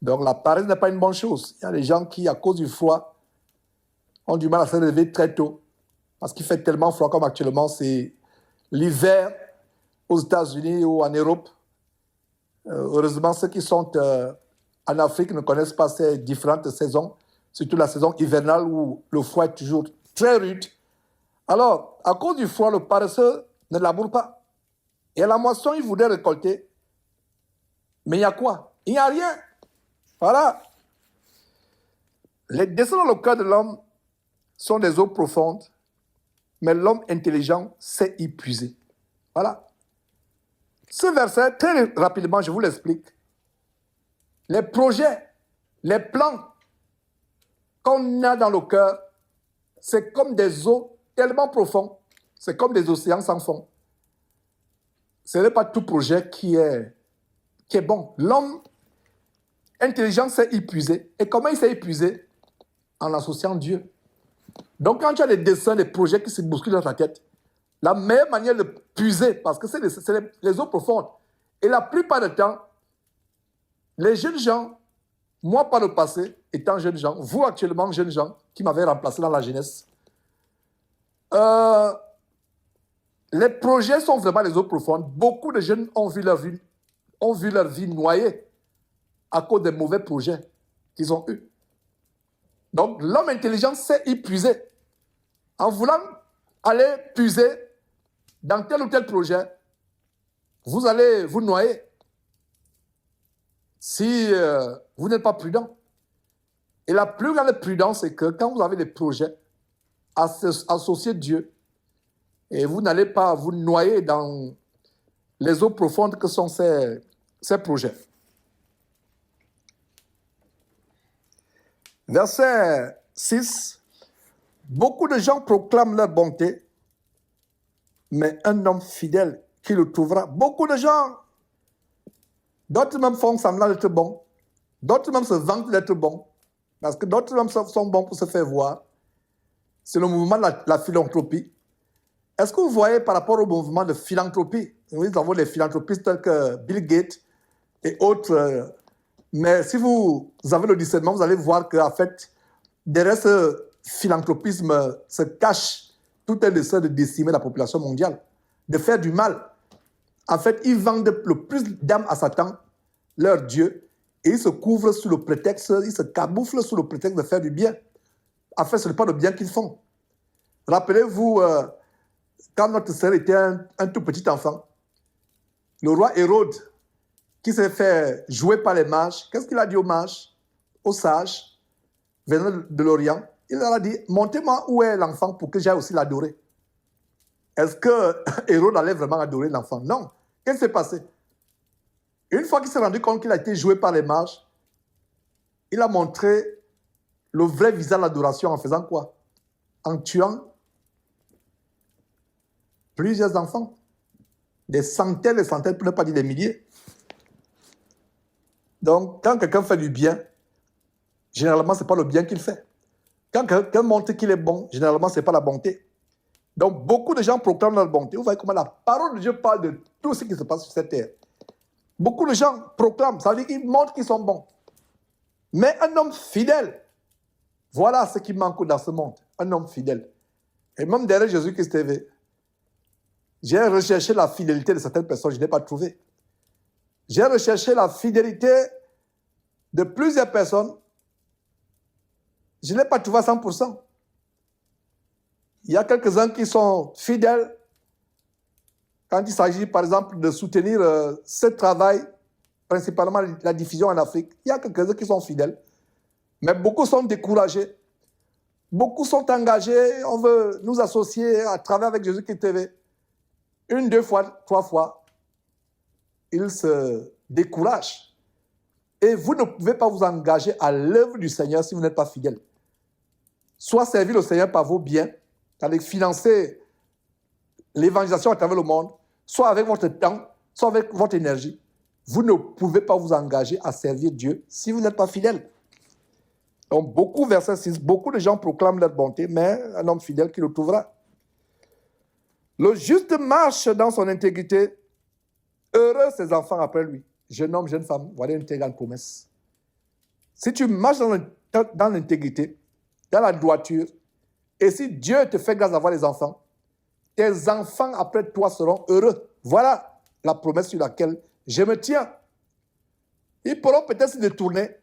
Donc la paresse n'est pas une bonne chose. Il y a des gens qui, à cause du froid, ont du mal à se lever très tôt. Parce qu'il fait tellement froid comme actuellement, c'est l'hiver aux États-Unis ou en Europe. Heureusement, ceux qui sont en Afrique ne connaissent pas ces différentes saisons, surtout la saison hivernale où le froid est toujours très rude. Alors, à cause du froid, le paresseux ne laboure pas. Et à la moisson, il voudrait récolter. Mais il y a quoi? Il n'y a rien. Voilà. Les desseins dans le cœur de l'homme sont des eaux profondes, mais l'homme intelligent sait y puiser. Voilà. Ce verset, très rapidement, je vous l'explique. Les projets, les plans qu'on a dans le cœur, c'est comme des eaux tellement profondes, c'est comme des océans sans fond. Ce n'est pas tout projet qui est bon. L'homme intelligent sait y puiser. Et comment il sait y puiser? En associant Dieu. Donc quand tu as des dessins, des projets qui se bousculent dans ta tête, la meilleure manière de puiser, parce que c'est les eaux profondes, et la plupart du temps, les jeunes gens, moi par le passé, étant jeune gens, vous actuellement jeunes gens, qui m'avez remplacé dans la jeunesse, les projets sont vraiment les eaux profondes. Beaucoup de jeunes ont vu leur vie noyée à cause des mauvais projets qu'ils ont eus. Donc l'homme intelligent sait y puiser. En voulant aller puiser dans tel ou tel projet, vous allez vous noyer si vous n'êtes pas prudent. Et la plus grande prudence, c'est que quand vous avez des projets, associez Dieu et vous n'allez pas vous noyer dans les eaux profondes que sont ces projets. Verset 6. Beaucoup de gens proclament leur bonté, mais un homme fidèle qui le trouvera. Beaucoup de gens, d'autres même font semblant d'être bons, d'autres même se vantent d'être bons, parce que d'autres même sont bons pour se faire voir. C'est le mouvement de la philanthropie. Est-ce que vous voyez par rapport au mouvement de philanthropie, nous avons des philanthropistes tels que Bill Gates et autres, mais si vous avez le discernement, vous allez voir qu'en fait, derrière ce philanthropisme se cache tout un dessein de décimer la population mondiale, de faire du mal. En fait, ils vendent le plus d'âmes à Satan, leur Dieu, et ils se couvrent sous le prétexte, ils se camouflent sous le prétexte de faire du bien. En fait, ce n'est pas le bien qu'ils font. Rappelez-vous, quand notre sœur était un tout petit enfant, le roi Hérode, qui s'est fait jouer par les mages, qu'est-ce qu'il a dit aux mages, aux sages, venant de l'Orient? Il leur a dit, montez-moi où est l'enfant pour que j'aille aussi l'adorer. Est-ce que Hérode allait vraiment adorer l'enfant? Non. Qu'est-ce qui s'est passé? Une fois qu'il s'est rendu compte qu'il a été joué par les mages, il a montré le vrai visage de l'adoration en faisant quoi? En tuant plusieurs enfants. Des centaines et centaines, pour ne pas dire des milliers. Donc, quand quelqu'un fait du bien, généralement, ce n'est pas le bien qu'il fait. Quand quelqu'un montre qu'il est bon, généralement, ce n'est pas la bonté. Donc, beaucoup de gens proclament leur bonté. Vous voyez comment la parole de Dieu parle de tout ce qui se passe sur cette terre. Beaucoup de gens proclament, ça veut dire qu'ils montrent qu'ils sont bons. Mais un homme fidèle, voilà ce qui manque dans ce monde. Un homme fidèle. Et même derrière Jésus-Christ TV, j'ai recherché la fidélité de certaines personnes, je n'ai pas trouvé. J'ai recherché la fidélité de plusieurs personnes, je ne l'ai pas trouvé à 100%. Il y a quelques-uns qui sont fidèles quand il s'agit, par exemple, de soutenir ce travail, principalement la diffusion en Afrique. Il y a quelques-uns qui sont fidèles, mais beaucoup sont découragés. Beaucoup sont engagés, on veut nous associer à travers avec Jésus-Christ TV. 1, 2 fois, 3 fois, ils se découragent. Et vous ne pouvez pas vous engager à l'œuvre du Seigneur si vous n'êtes pas fidèle. Soit servir le Seigneur par vos biens, c'est-à-dire financer l'évangélisation à travers le monde, soit avec votre temps, soit avec votre énergie. Vous ne pouvez pas vous engager à servir Dieu si vous n'êtes pas fidèle. Donc, beaucoup, verset 6, beaucoup de gens proclament leur bonté, mais un homme fidèle qui le trouvera. Le juste marche dans son intégrité, heureux ses enfants après lui. Jeune homme, jeune femme, voilà une très grande promesse. Si tu marches dans l'intégrité, dans la droiture, et si Dieu te fait grâce d'avoir les enfants, tes enfants après toi seront heureux. Voilà la promesse sur laquelle je me tiens. Ils pourront peut-être se détourner,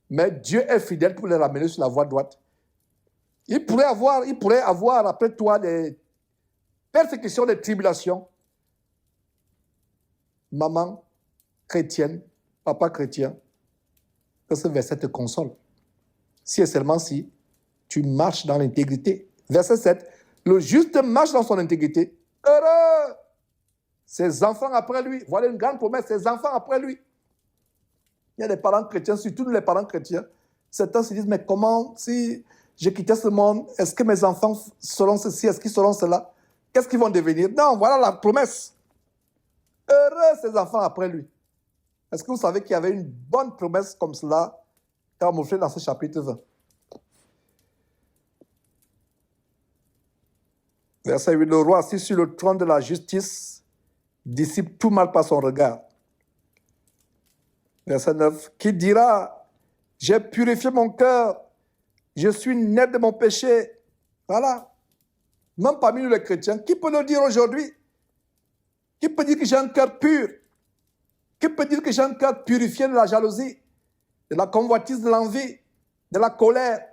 mais Dieu est fidèle pour les ramener sur la voie droite. Il pourrait avoir après toi des persécutions, des tribulations. Maman chrétienne, papa chrétien, que ce verset te console. Si et seulement si tu marches dans l'intégrité. Verset 7, le juste marche dans son intégrité. Heureux ses enfants après lui. Voilà une grande promesse, ses enfants après lui. Il y a des parents chrétiens, surtout les parents chrétiens. Certains se disent, mais comment, si je quittais ce monde, est-ce que mes enfants seront ceci, est-ce qu'ils seront cela? Qu'est-ce qu'ils vont devenir? Non, voilà la promesse. Heureux ses enfants après lui. Est-ce que vous savez qu'il y avait une bonne promesse comme cela camouflée dans ce chapitre 20? Verset 8, le roi assis sur le trône de la justice dissipe tout mal par son regard. Verset 9, qui dira, j'ai purifié mon cœur, je suis net de mon péché. Voilà. Même parmi nous les chrétiens, qui peut le dire aujourd'hui? Qui peut dire que j'ai un cœur pur? Qui peut dire que j'ai un cœur purifié de la jalousie, de la convoitise, de l'envie, de la colère,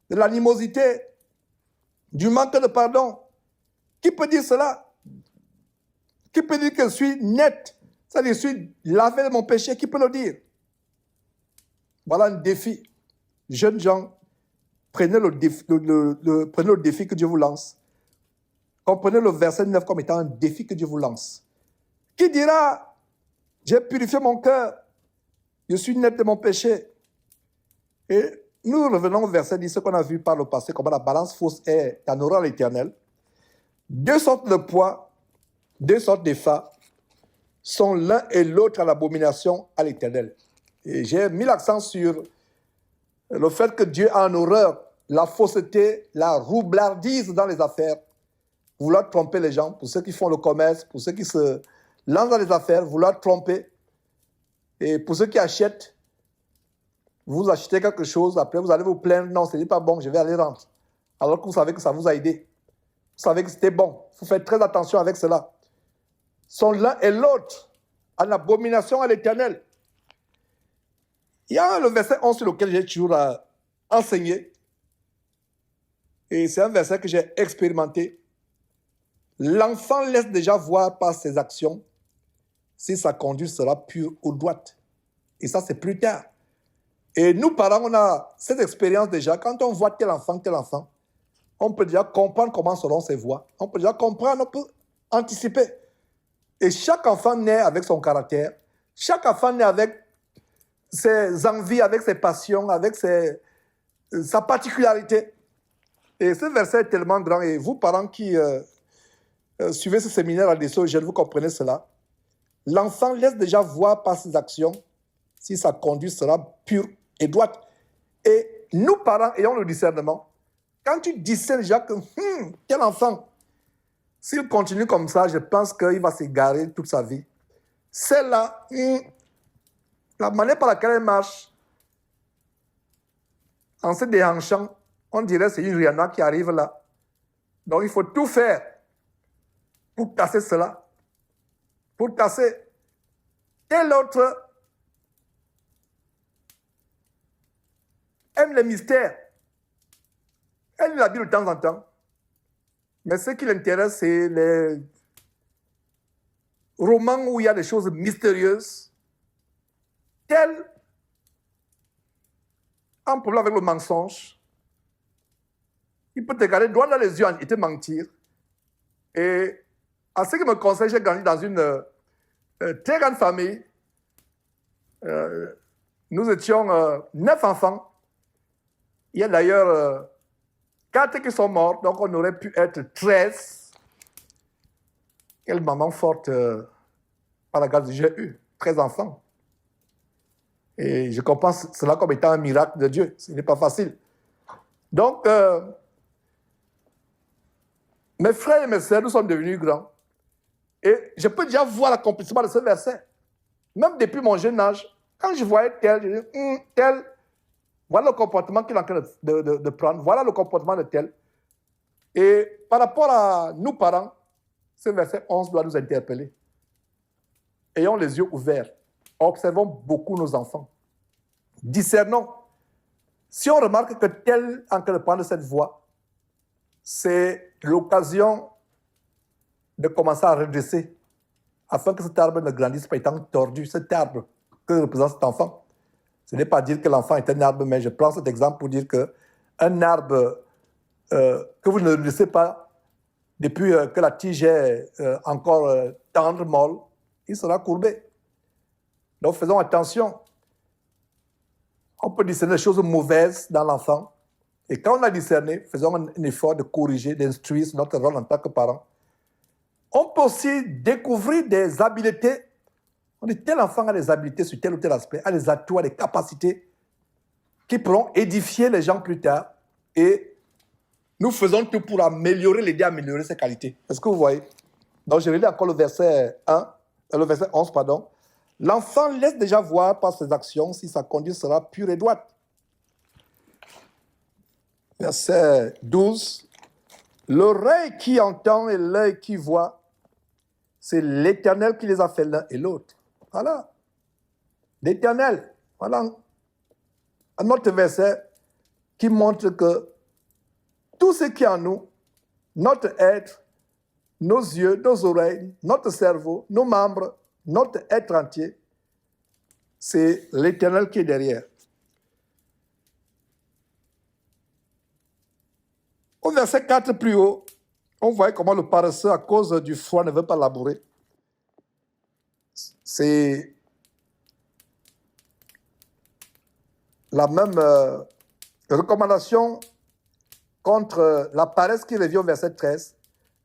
de l'animosité, du manque de pardon? Qui peut dire cela? Qui peut dire que je suis net, c'est-à-dire je suis lavé de mon péché? Qui peut le dire? Voilà un défi. Jeunes gens, prenez le défi que Dieu vous lance. Comprenez le verset 9 comme étant un défi que Dieu vous lance. Qui dira, j'ai purifié mon cœur, je suis net de mon péché? Et nous revenons au verset 10, ce qu'on a vu par le passé, comment la balance fausse est en horreur à l'Éternel. 2 sortes de poids, 2 sortes d'effats sont l'un et l'autre à l'abomination à l'Éternel. Et j'ai mis l'accent sur le fait que Dieu a en horreur la fausseté, la roublardise dans les affaires, vouloir tromper les gens, pour ceux qui font le commerce, pour ceux qui se lancent dans les affaires, vouloir tromper. Et pour ceux qui achètent, Vous achetez quelque chose, après vous allez vous plaindre, non, ce n'est pas bon, je vais aller rendre. Alors que vous savez que ça vous a aidé. Vous savez que c'était bon. Il faut faire très attention avec cela. Sont l'un et l'autre en abomination à l'Éternel. Il y a le verset 11 sur lequel j'ai toujours enseigné. Et c'est un verset que j'ai expérimenté. L'enfant laisse déjà voir par ses actions si sa conduite sera pure ou droite. Et ça, c'est plus tard. Et nous, parents, on a cette expérience déjà. Quand on voit tel enfant, on peut déjà comprendre comment seront ses voies. On peut déjà comprendre, on peut anticiper. Et chaque enfant naît avec son caractère. Chaque enfant naît avec ses envies, avec ses passions, avec sa particularité. Et ce verset est tellement grand. Et vous, parents qui suivez ce séminaire à Dessau, je vous comprenez cela. L'enfant laisse déjà voir par ses actions si sa conduite sera pure et droite. Et nous, parents, ayons le discernement. Quand tu discernes déjà que quel enfant, s'il continue comme ça, je pense qu'il va s'égarer toute sa vie. Celle-là, la manière par laquelle elle marche, en se déhanchant, on dirait que c'est une Rihanna qui arrive là. Donc il faut tout faire pour casser cela. Pour casser. Tel autre aime les mystères. Elle l'habille de temps en temps. Mais ce qui l'intéresse, c'est les romans où il y a des choses mystérieuses. Tel un problème avec le mensonge. Il peut te regarder droit dans les yeux et te mentir. Et à ce qui me concerne, j'ai grandi dans une très grande famille. Nous étions 9 enfants. Il y a d'ailleurs 4 qui sont morts, donc on aurait pu être 13. Quelle maman forte par la grâce, j'ai eu 13 enfants. Et je comprends cela comme étant un miracle de Dieu. Ce n'est pas facile. Donc, mes frères et mes sœurs, nous sommes devenus grands. Et je peux déjà voir l'accomplissement de ce verset. Même depuis mon jeune âge, quand je voyais tel, je dis, tel, voilà le comportement qu'il est en train de prendre, voilà le comportement de tel. Et par rapport à nous parents, ce verset 11 doit nous interpeller. Ayons les yeux ouverts. Observons beaucoup nos enfants. Discernons. Si on remarque que tel est en train de prendre cette voie, c'est l'occasion de commencer à redresser afin que cet arbre ne grandisse pas étant tordu. Cet arbre que représente cet enfant. Ce n'est pas dire que l'enfant est un arbre, mais je prends cet exemple pour dire qu'un arbre que vous ne redressez pas depuis que la tige est encore tendre, molle, il sera courbé. Donc faisons attention. On peut discerner des choses mauvaises dans l'enfant. Et quand on a discerné, faisons un effort de corriger, d'instruire notre rôle en tant que parent. On peut aussi découvrir des habiletés. On dit tel enfant a des habiletés sur tel ou tel aspect, a des atouts, a des capacités qui pourront édifier les gens plus tard. Et nous faisons tout pour améliorer, l'aider à améliorer ses qualités. Est-ce que vous voyez? Donc je relis encore le verset 11, pardon. L'enfant laisse déjà voir par ses actions si sa conduite sera pure et droite. Verset 12. L'oreille qui entend et l'œil qui voit, c'est l'Éternel qui les a fait l'un et l'autre. Voilà. L'Éternel. Voilà un autre verset qui montre que tout ce qui est en nous, notre être, nos yeux, nos oreilles, notre cerveau, nos membres, notre être entier, c'est l'Éternel qui est derrière. Au verset 4 plus haut, on voit comment le paresseux, à cause du froid, ne veut pas labourer. C'est la même recommandation contre la paresse qui revient au verset 13.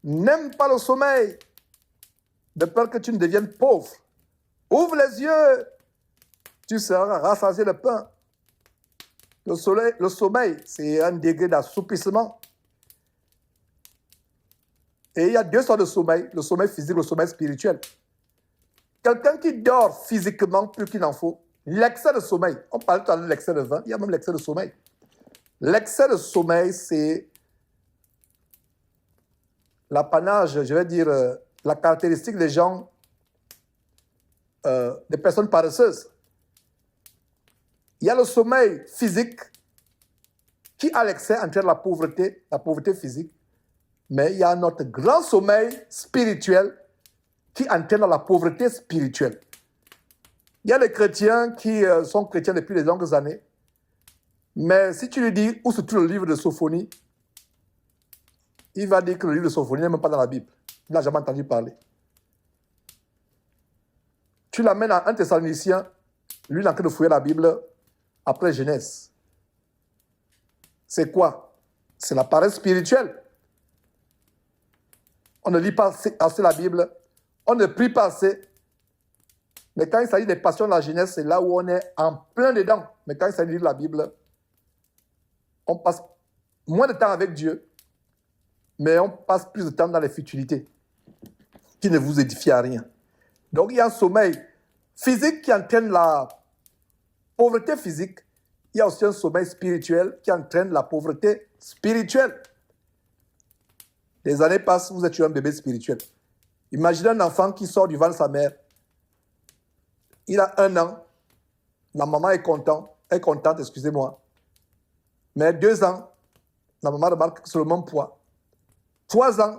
N'aime pas le sommeil, de peur que tu ne deviennes pauvre. Ouvre les yeux, tu seras rassasié de pain. Le sommeil, c'est un degré d'assoupissement. Et il y a 2 sortes de sommeil, le sommeil physique, le sommeil spirituel. Quelqu'un qui dort physiquement plus qu'il n'en faut, L'excès de sommeil, on parlait tout à l'heure de l'excès de vin, il y a même l'excès de sommeil. L'excès de sommeil, c'est l'apanage, je vais dire, la caractéristique des gens, des personnes paresseuses. Il y a le sommeil physique qui, à l'excès, entraîne la pauvreté physique. Mais il y a notre grand sommeil spirituel qui entraîne la pauvreté spirituelle. Il y a des chrétiens qui sont chrétiens depuis de longues années. Mais si tu lui dis où se trouve le livre de Sophonie, il va dire que le livre de Sophonie n'est même pas dans la Bible. Il n'a jamais entendu parler. Tu l'amènes à un Thessalonicien, lui il est en train de fouiller la Bible après Genèse. C'est quoi? C'est la paresse spirituelle. On ne lit pas assez la Bible, on ne prie pas assez. Mais quand il s'agit des passions de la jeunesse, c'est là où on est en plein dedans. Mais quand il s'agit de lire la Bible, on passe moins de temps avec Dieu, mais on passe plus de temps dans les futilités qui ne vous édifient à rien. Donc il y a un sommeil physique qui entraîne la pauvreté physique. Il y a aussi un sommeil spirituel qui entraîne la pauvreté spirituelle. Les années passent, vous êtes un bébé spirituel. Imaginez un enfant qui sort du ventre de sa mère. Il a 1 an. La maman est contente, excusez-moi. Mais 2 ans, la maman remarque que c'est le même poids. 3 ans,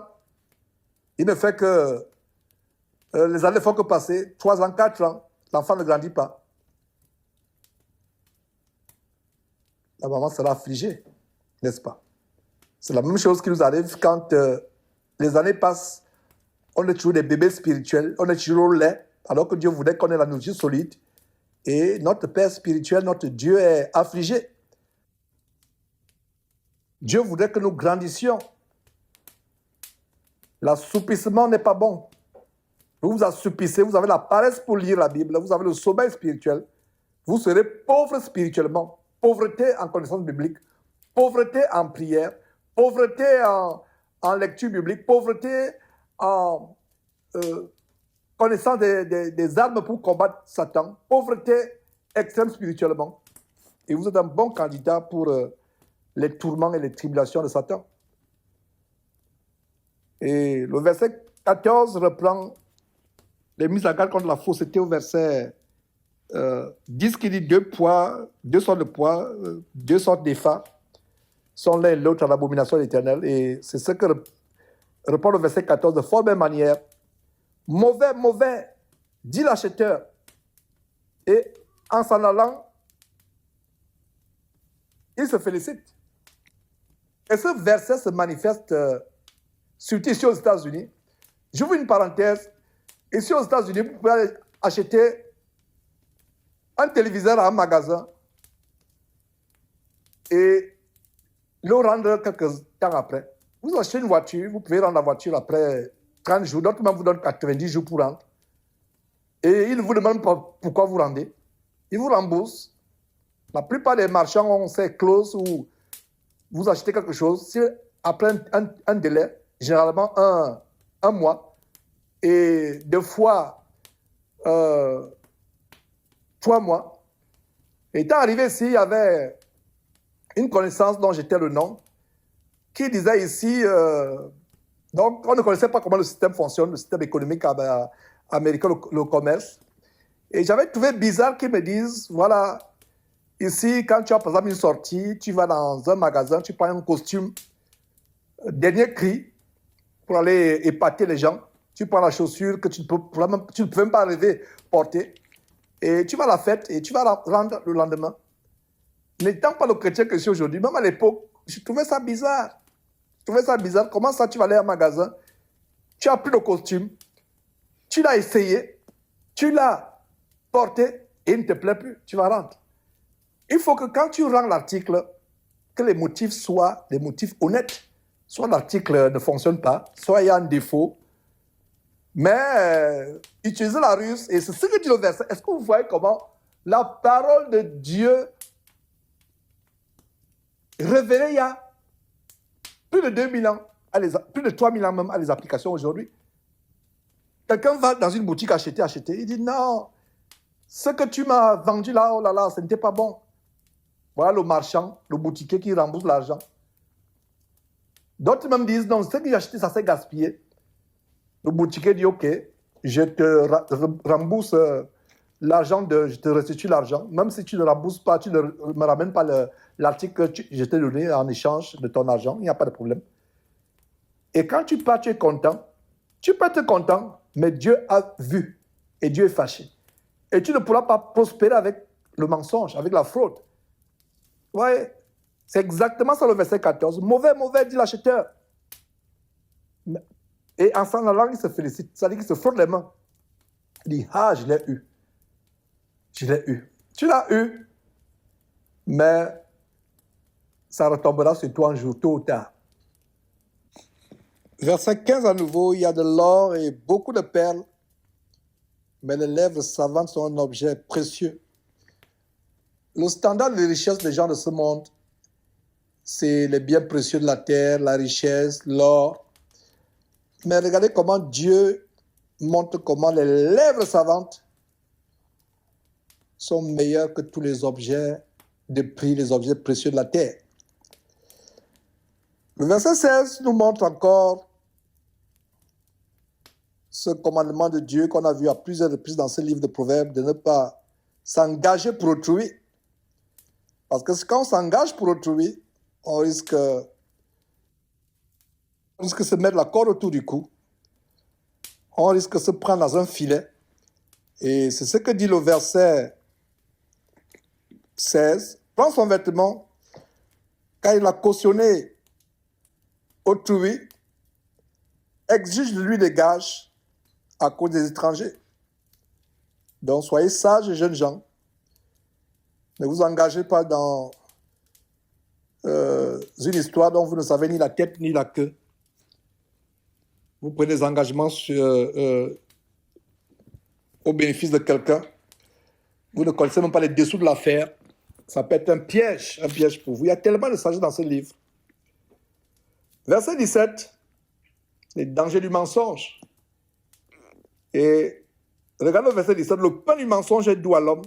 il ne fait que... les années ne font que passer. 3 ans, 4 ans, l'enfant ne grandit pas. La maman sera affligée, n'est-ce pas? C'est la même chose qui nous arrive quand les années passent. On est toujours des bébés spirituels, on est toujours laid, alors que Dieu voudrait qu'on ait la nourriture solide. Et notre Père spirituel, notre Dieu est affligé. Dieu voudrait que nous grandissions. L'assoupissement n'est pas bon. Vous vous assoupissez, vous avez la paresse pour lire la Bible, vous avez le sommeil spirituel. Vous serez pauvre spirituellement. Pauvreté en connaissance biblique, pauvreté en prière, pauvreté en lecture biblique, pauvreté en connaissance des armes pour combattre Satan, pauvreté extrême spirituellement. Et vous êtes un bon candidat pour les tourments et les tribulations de Satan. Et le verset 14 reprend les mises en garde contre la fausseté au verset 10 qui dit 2 poids, 2 sortes de poids, 2 sortes d'effets sont l'un et l'autre à l'abomination éternelle. Et c'est ce que reprend le verset 14 de fort belle manière. Mauvais, mauvais, dit l'acheteur. Et en s'en allant, il se félicite. Et ce verset se manifeste surtout ici aux États-Unis. J'ouvre une parenthèse. Ici aux États-Unis, vous pouvez aller acheter un téléviseur à un magasin et le rendre quelques temps après. Vous achetez une voiture, vous pouvez rendre la voiture après 30 jours, d'autres même vous donnent 90 jours pour rendre. Et ils ne vous demandent pas pourquoi vous rendez. Ils vous remboursent. La plupart des marchands ont ces clauses où vous achetez quelque chose, si après un délai, généralement un mois, et deux fois 3 mois. Et étant arrivé ici, il y avait une connaissance dont j'étais le nom, qui disait ici, donc on ne connaissait pas comment le système fonctionne, le système économique américain, le commerce. Et j'avais trouvé bizarre qu'ils me disent, voilà, ici, quand tu as par exemple une sortie, tu vas dans un magasin, tu prends un costume dernier cri pour aller épater les gens. Tu prends la chaussure que tu ne peux même pas rêver porter. Et tu vas à la fête et tu vas la rendre le lendemain. N'étant pas le chrétien que je suis aujourd'hui, même à l'époque, je trouvais ça bizarre. Comment ça, tu vas aller à un magasin, tu as pris le costume, tu l'as essayé, tu l'as porté et il ne te plaît plus, tu vas rendre. Il faut que quand tu rends l'article, que les motifs soient des motifs honnêtes. Soit l'article ne fonctionne pas, soit il y a un défaut. Mais utilisez la ruse, et c'est ce que dit le verset. Est-ce que vous voyez comment la parole de Dieu révélée il y a plus de 2000 ans, plus de 3000 ans même à les applications aujourd'hui. Quelqu'un va dans une boutique acheter, il dit non, ce que tu m'as vendu là, oh là là, ce n'était pas bon. Voilà le marchand, le boutiquier qui rembourse l'argent. D'autres même disent, non, ce que j'ai acheté, ça s'est gaspillé. Le boutiquier dit, ok, je te rembourse l'argent, je te restitue l'argent. Même si tu ne rembourses pas, tu ne me ramènes pas l'article que je t'ai donné en échange de ton argent, il n'y a pas de problème. Et quand tu pars, tu es content. Tu peux être content, mais Dieu a vu et Dieu est fâché. Et tu ne pourras pas prospérer avec le mensonge, avec la fraude. Ouais, c'est exactement ça le verset 14. Mauvais, mauvais, dit l'acheteur. Et en s'en allant, il se félicite. Ça veut dire qu'il se frotte les mains. Il dit, ah, je l'ai eu. Je l'ai eu. Tu l'as eu, mais ça retombera sur toi un jour, tôt ou tard. Verset 15 à nouveau, il y a de l'or et beaucoup de perles, mais les lèvres savantes sont un objet précieux. Le standard des richesses des gens de ce monde, c'est les biens précieux de la terre, la richesse, l'or. Mais regardez comment Dieu montre comment les lèvres savantes sont meilleures que tous les objets de prix, les objets précieux de la terre. Le verset 16 nous montre encore ce commandement de Dieu qu'on a vu à plusieurs reprises dans ce livre de Proverbes, de ne pas s'engager pour autrui. Parce que quand on s'engage pour autrui, on risque de se mettre la corde autour du cou. On risque de se prendre dans un filet. Et c'est ce que dit le verset 16. Prends son vêtement, quand il a cautionné autrui, exige de lui des gages à cause des étrangers. Donc, soyez sages, jeunes gens. Ne vous engagez pas dans une histoire dont vous ne savez ni la tête ni la queue. Vous prenez des engagements au bénéfice de quelqu'un. Vous ne connaissez même pas les dessous de l'affaire. Ça peut être un piège pour vous. Il y a tellement de sagesse dans ce livre. Verset 17, les dangers du mensonge. Et regarde le verset 17, le pain du mensonge est doux à l'homme,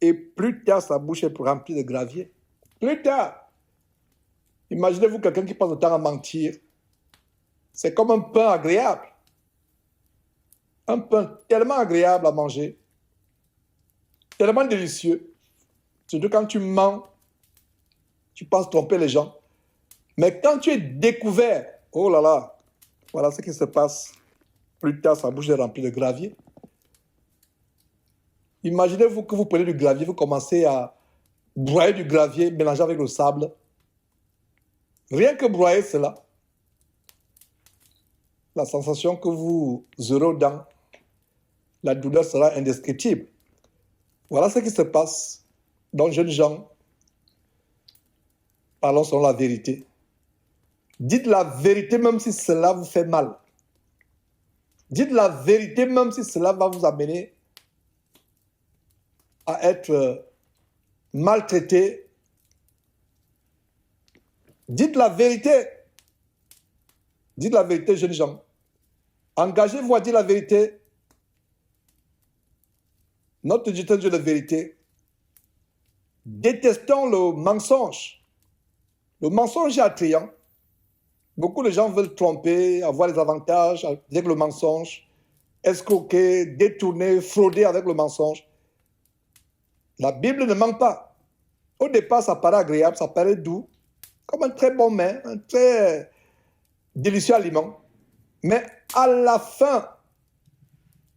et plus tard sa bouche est remplie de gravier. Plus tard. Imaginez-vous quelqu'un qui passe le temps à mentir. C'est comme un pain agréable. Un pain tellement agréable à manger, tellement délicieux. Surtout quand tu mens, tu penses tromper les gens. Mais quand tu es découvert, oh là là, voilà ce qui se passe. Plus tard, sa bouche est remplie de gravier. Imaginez-vous que vous prenez du gravier, vous commencez à broyer du gravier, mélanger avec le sable. Rien que broyer cela, la sensation que vous aurez aux dents, la douleur sera indescriptible. Voilà ce qui se passe. Donc, jeunes gens, parlons selon la vérité. Dites la vérité même si cela vous fait mal. Dites la vérité même si cela va vous amener à être maltraité. Dites la vérité. Dites la vérité, jeunes gens. Engagez-vous à dire la vérité. Notre Dieu est un Dieu de vérité. Détestons le mensonge. Le mensonge est attrayant. Beaucoup de gens veulent tromper, avoir les avantages avec le mensonge, escroquer, détourner, frauder avec le mensonge. La Bible ne ment pas. Au départ, ça paraît agréable, ça paraît doux, comme un très bon mets, un très délicieux aliment. Mais à la fin,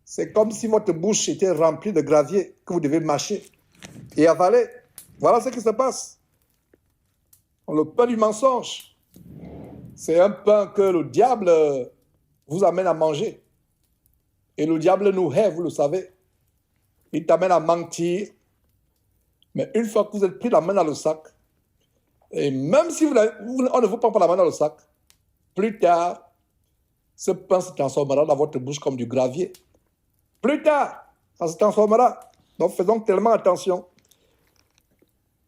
c'est comme si votre bouche était remplie de gravier que vous devez mâcher et avaler. Voilà ce qui se passe. Le pain du mensonge, c'est un pain que le diable vous amène à manger. Et le diable nous hait, vous le savez. Il t'amène à mentir. Mais une fois que vous êtes pris la main dans le sac, et même si on ne vous prend pas la main dans le sac, plus tard, ce pain se transformera dans votre bouche comme du gravier. Plus tard, ça se transformera. Donc faisons tellement attention.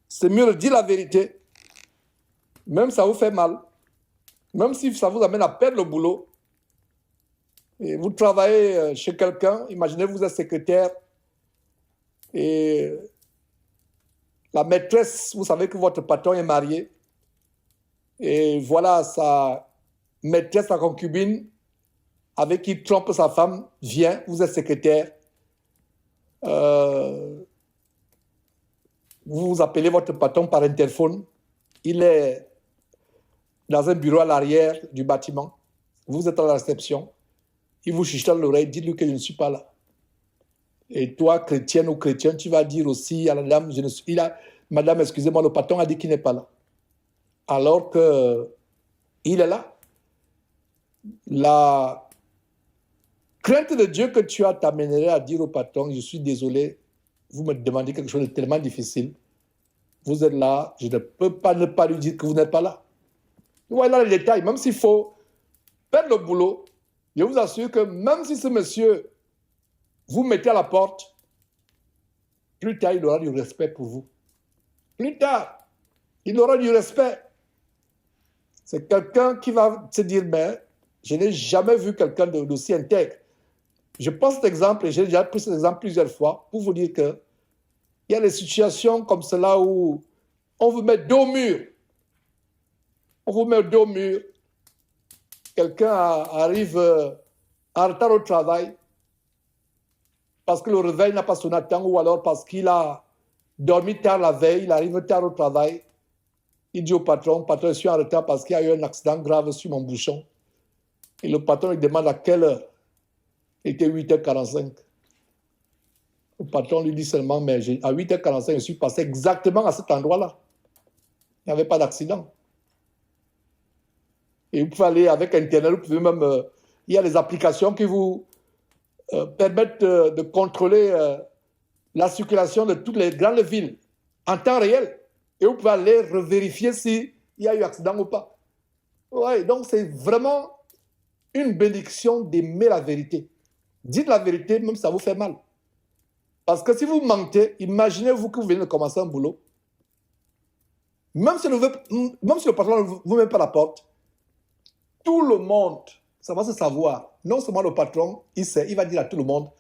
C'est mieux de dire la vérité, même si ça vous fait mal, même si ça vous amène à perdre le boulot. Et vous travaillez chez quelqu'un, imaginez vous êtes secrétaire, Et la maîtresse, vous savez que votre patron est marié. Et voilà, sa maîtresse, sa concubine, avec qui il trompe sa femme, vient, vous êtes secrétaire. Vous appelez votre patron par interphone. Il est dans un bureau à l'arrière du bâtiment. Vous êtes à la réception. Il vous chuchote à l'oreille, dites-lui que je ne suis pas là. Et toi, chrétienne ou chrétien, tu vas dire aussi à la dame, Madame, excusez-moi, le patron a dit qu'il n'est pas là. Alors qu'il est là. La crainte de Dieu que tu as t'amènerait à dire au patron, je suis désolé, vous me demandez quelque chose de tellement difficile. Vous êtes là, je ne peux pas ne pas lui dire que vous n'êtes pas là. Voilà les détails, même s'il faut faire le boulot, je vous assure que même si ce monsieur vous mettez à la porte, plus tard, il aura du respect pour vous. Plus tard, il aura du respect. C'est quelqu'un qui va se dire, mais je n'ai jamais vu quelqu'un d'aussi intègre. Je prends cet exemple, et j'ai déjà pris cet exemple plusieurs fois, pour vous dire qu'il y a des situations comme cela où on vous met dos au mur. On vous met dos au mur. Quelqu'un arrive en retard au travail parce que le réveil n'a pas sonné à temps ou alors parce qu'il a dormi tard la veille, il arrive tard au travail. Il dit au patron, je suis en retard parce qu'il y a eu un accident grave sur mon bouchon. Et le patron lui demande à quelle heure. Il était 8h45. Le patron lui dit seulement, mais à 8h45, je suis passé exactement à cet endroit-là. Il n'y avait pas d'accident. Et vous pouvez aller avec Internet, vous pouvez même... il y a des applications qui vous permettent de contrôler la circulation de toutes les grandes villes en temps réel. Et vous pouvez aller revérifier s'il y a eu accident ou pas. Ouais, donc c'est vraiment une bénédiction d'aimer la vérité. Dites la vérité, même si ça vous fait mal. Parce que si vous mentez, imaginez-vous que vous venez de commencer un boulot. Même si le patron ne vous met pas la porte, tout le monde, ça va se savoir. Non seulement le patron, il sait, il va dire à tout le monde,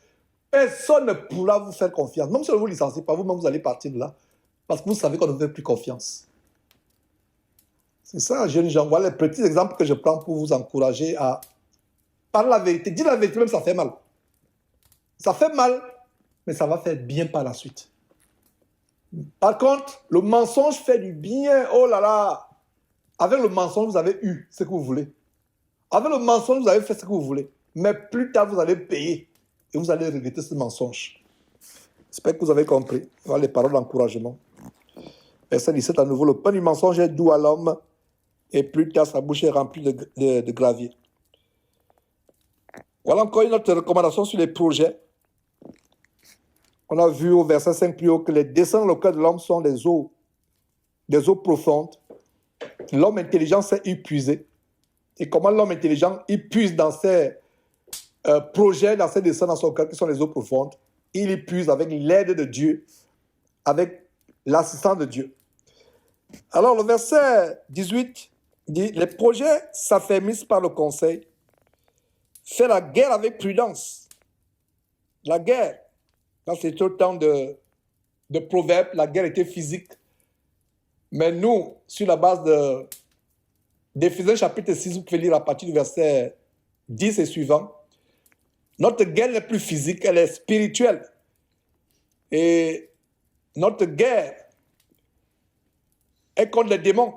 personne ne pourra vous faire confiance. Même si on ne vous licencie pas, vous-même, vous allez partir de là. Parce que vous savez qu'on ne vous fait plus confiance. C'est ça, jeunes gens. Voilà les petits exemples que je prends pour vous encourager à parler la vérité. Dire la vérité, même ça fait mal. Ça fait mal, mais ça va faire bien par la suite. Par contre, le mensonge fait du bien. Oh là là! Avec le mensonge, vous avez eu ce que vous voulez. Avec le mensonge, vous avez fait ce que vous voulez. Mais plus tard, vous allez payer. Et vous allez regretter ce mensonge. J'espère que vous avez compris. Voilà les paroles d'encouragement. Verset 17 à nouveau. Le pain du mensonge est doux à l'homme. Et plus tard, sa bouche est remplie de gravier. Voilà encore une autre recommandation sur les projets. On a vu au verset 5 plus haut que les desseins dans le cœur de l'homme sont des eaux profondes. L'homme intelligent s'est épuisé. Et comment l'homme intelligent épuise dans ses projets, dans ses desseins dans son cœur, qui sont les eaux profondes? Il épuise avec l'aide de Dieu, avec l'assistance de Dieu. Alors le verset 18 dit, les projets s'affermissent par le conseil. Fais la guerre avec prudence. La guerre, là c'était au temps de Proverbes, la guerre était physique. Mais nous, sur la base d'Éphésiens chapitre 6, vous pouvez lire à partir du verset 10 et suivant, notre guerre n'est plus physique, elle est spirituelle. Et notre guerre est contre les démons.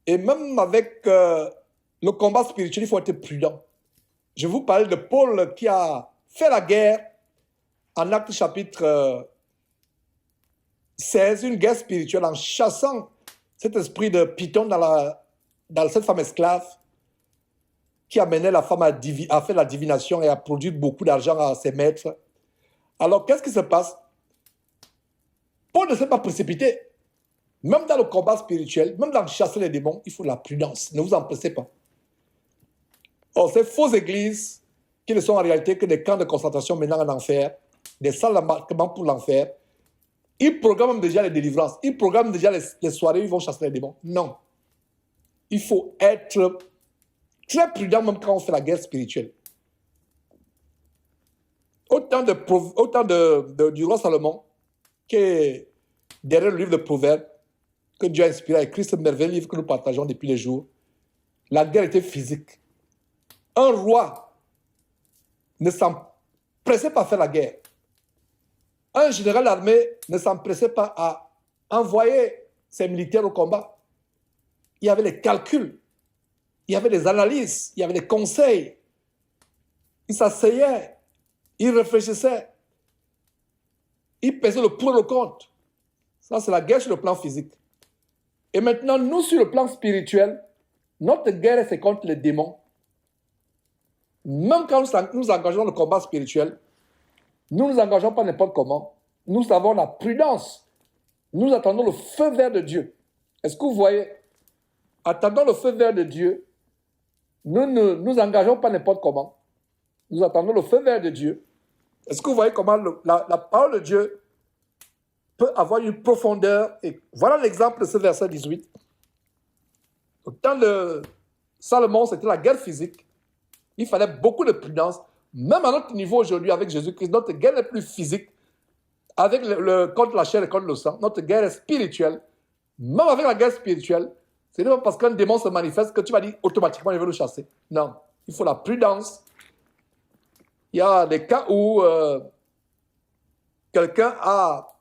Et même avec le combat spirituel, il faut être prudent. Je vous parle de Paul qui a fait la guerre en Actes chapitre 16, une guerre spirituelle en chassant cet esprit de Python dans cette femme esclave qui amenait la femme à faire la divination et à produire beaucoup d'argent à ses maîtres. Alors, qu'est-ce qui se passe? Paul ne s'est pas précipité. Même dans le combat spirituel, même dans chasser les démons, il faut de la prudence. Ne vous empressez pas. Or, ces fausses églises, qui ne sont en réalité que des camps de concentration menant en enfer, des salles d'embarquement pour l'enfer, ils programment déjà les délivrances. Ils programment déjà les soirées où ils vont chasser les démons. Non. Il faut être très prudent même quand on fait la guerre spirituelle. du roi Salomon, qui est derrière le livre de Proverbes, que Dieu a inspiré à écrire ce merveilleux livre que nous partageons depuis les jours, la guerre était physique. Un roi ne s'empressait pas à faire la guerre. Un général d'armée ne s'empressait pas à envoyer ses militaires au combat. Il y avait les calculs, il y avait des analyses, il y avait des conseils. Il s'asseyait, il réfléchissait, il pesait le pour et le contre. Ça, c'est la guerre sur le plan physique. Et maintenant, nous, sur le plan spirituel, notre guerre, c'est contre les démons. Même quand nous nous engageons dans le combat spirituel, nous ne nous engageons pas n'importe comment. Nous avons la prudence. Nous attendons le feu vert de Dieu. Est-ce que vous voyez? Attendons le feu vert de Dieu. Nous ne nous engageons pas n'importe comment. Nous attendons le feu vert de Dieu. Est-ce que vous voyez comment la parole de Dieu peut avoir une profondeur? Et voilà l'exemple de ce verset 18. Au temps de Salomon, c'était la guerre physique. Il fallait beaucoup de prudence. Même à notre niveau aujourd'hui avec Jésus-Christ, notre guerre n'est plus physique avec contre la chair et contre le sang. Notre guerre est spirituelle. Même avec la guerre spirituelle, ce n'est pas parce qu'un démon se manifeste que tu vas dire automatiquement il veut nous chasser. Non, il faut la prudence. Il y a des cas où quelqu'un a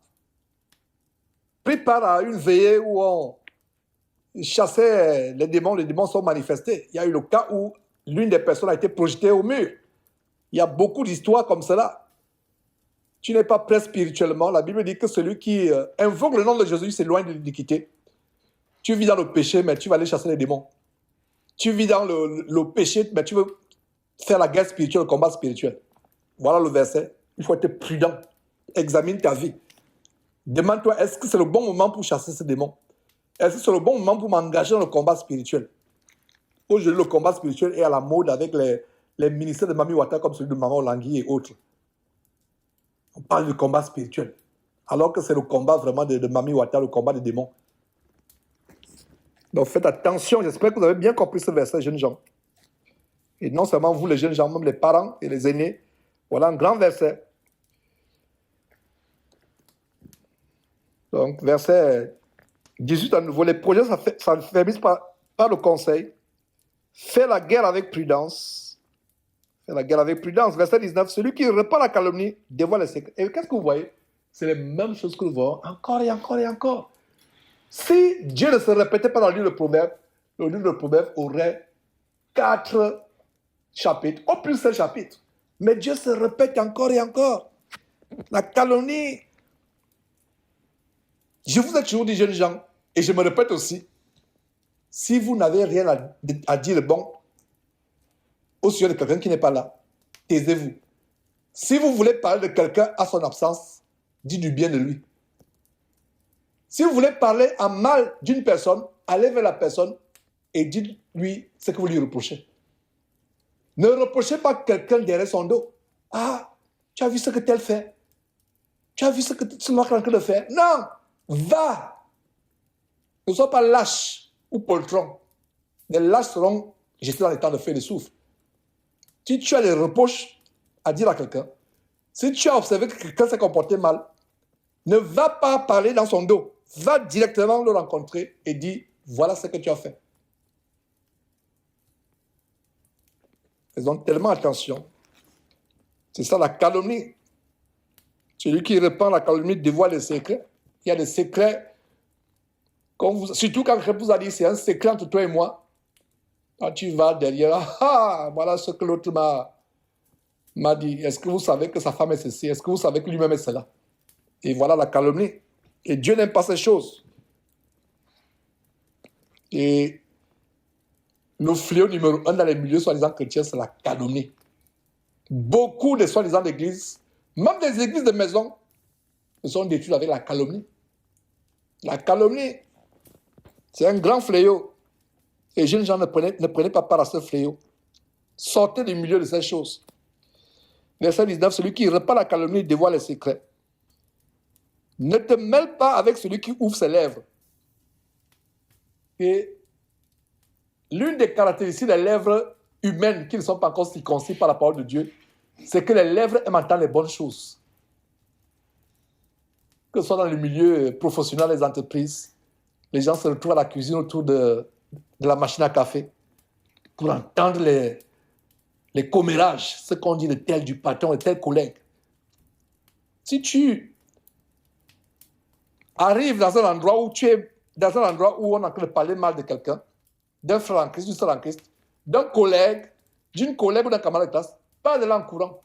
pris part à une veillée où on chassait les démons sont manifestés. Il y a eu le cas où l'une des personnes a été projetée au mur. Il y a beaucoup d'histoires comme cela. Tu n'es pas prêt spirituellement. La Bible dit que celui qui invoque le nom de Jésus s'éloigne de l'iniquité. Tu vis dans le péché, mais tu vas aller chasser les démons. Tu vis dans le péché, mais tu veux faire la guerre spirituelle, le combat spirituel. Voilà le verset. Il faut être prudent. Examine ta vie. Demande-toi, est-ce que c'est le bon moment pour chasser ces démons? Est-ce que c'est le bon moment pour m'engager dans le combat spirituel? Aujourd'hui, le combat spirituel est à la mode avec les ministères de Mami Wata comme celui de Maman Olangui et autres. On parle du combat spirituel. Alors que c'est le combat vraiment de Mami Wata, le combat des démons. Donc faites attention. J'espère que vous avez bien compris ce verset, jeunes gens. Et non seulement vous, les jeunes gens, même les parents et les aînés. Voilà un grand verset. Donc, verset 18 à nouveau. Les projets s'affermissent par le conseil. Fais la guerre avec prudence. Fais la guerre avec prudence. Verset 19. Celui qui répand la calomnie dévoile les secrets. Et qu'est-ce que vous voyez? C'est les mêmes choses que nous voyons encore et encore et encore. Si Dieu ne se répétait pas dans le livre de Proverbes aurait 4 chapitres, au plus 7 chapitres. Mais Dieu se répète encore et encore. La calomnie. Je vous ai toujours dit, jeunes gens, et je me répète aussi, si vous n'avez rien à dire de bon au sujet de quelqu'un qui n'est pas là, taisez-vous. Si vous voulez parler de quelqu'un à son absence, dites du bien de lui. Si vous voulez parler en mal d'une personne, allez vers la personne et dites-lui ce que vous lui reprochez. Ne reprochez pas quelqu'un derrière son dos. Ah, tu as vu ce que tel fait? Tu as vu ce que tu es en train de faire? Non, va. Ne sois pas lâche ou poltron. Les lâches seront jetés dans les temps de feu et de souffle. Si tu as des reproches à dire à quelqu'un, si tu as observé que quelqu'un s'est comporté mal, ne va pas parler dans son dos. Va directement le rencontrer et dis, voilà ce que tu as fait. Faisons tellement attention. C'est ça la calomnie. Celui qui répand la calomnie dévoile les secrets. Il y a des secrets, surtout quand quelqu'un vous a dit, c'est un secret entre toi et moi. Quand tu vas derrière, voilà ce que l'autre m'a dit. Est-ce que vous savez que sa femme est ceci? Est-ce que vous savez que lui-même est cela? Et voilà la calomnie. Et Dieu n'aime pas ces choses. Et le fléau numéro 1 dans les milieux soi-disant chrétiens, c'est la calomnie. Beaucoup de soi-disant d'églises, même des églises de maison, se sont détruites avec la calomnie. La calomnie, c'est un grand fléau. Et jeunes gens, ne prenez pas part à ce fléau. Sortez du milieu de ces choses. Verset 19, celui qui répand la calomnie dévoile les secrets. Ne te mêle pas avec celui qui ouvre ses lèvres. Et l'une des caractéristiques des lèvres humaines qui ne sont pas encore circoncis par la parole de Dieu, c'est que les lèvres aiment entendre les bonnes choses. Que ce soit dans le milieu professionnel des entreprises, les gens se retrouvent à la cuisine autour de la machine à café pour entendre les commérages, ce qu'on dit de tel du patron et tel collègue. Si tu arrives dans un endroit où tu es, dans un endroit où on est en train de parler mal de quelqu'un, d'un frère en Christ, d'une sœur en Christ, d'un collègue, d'une collègue ou d'un camarade de classe, pas de là en courant.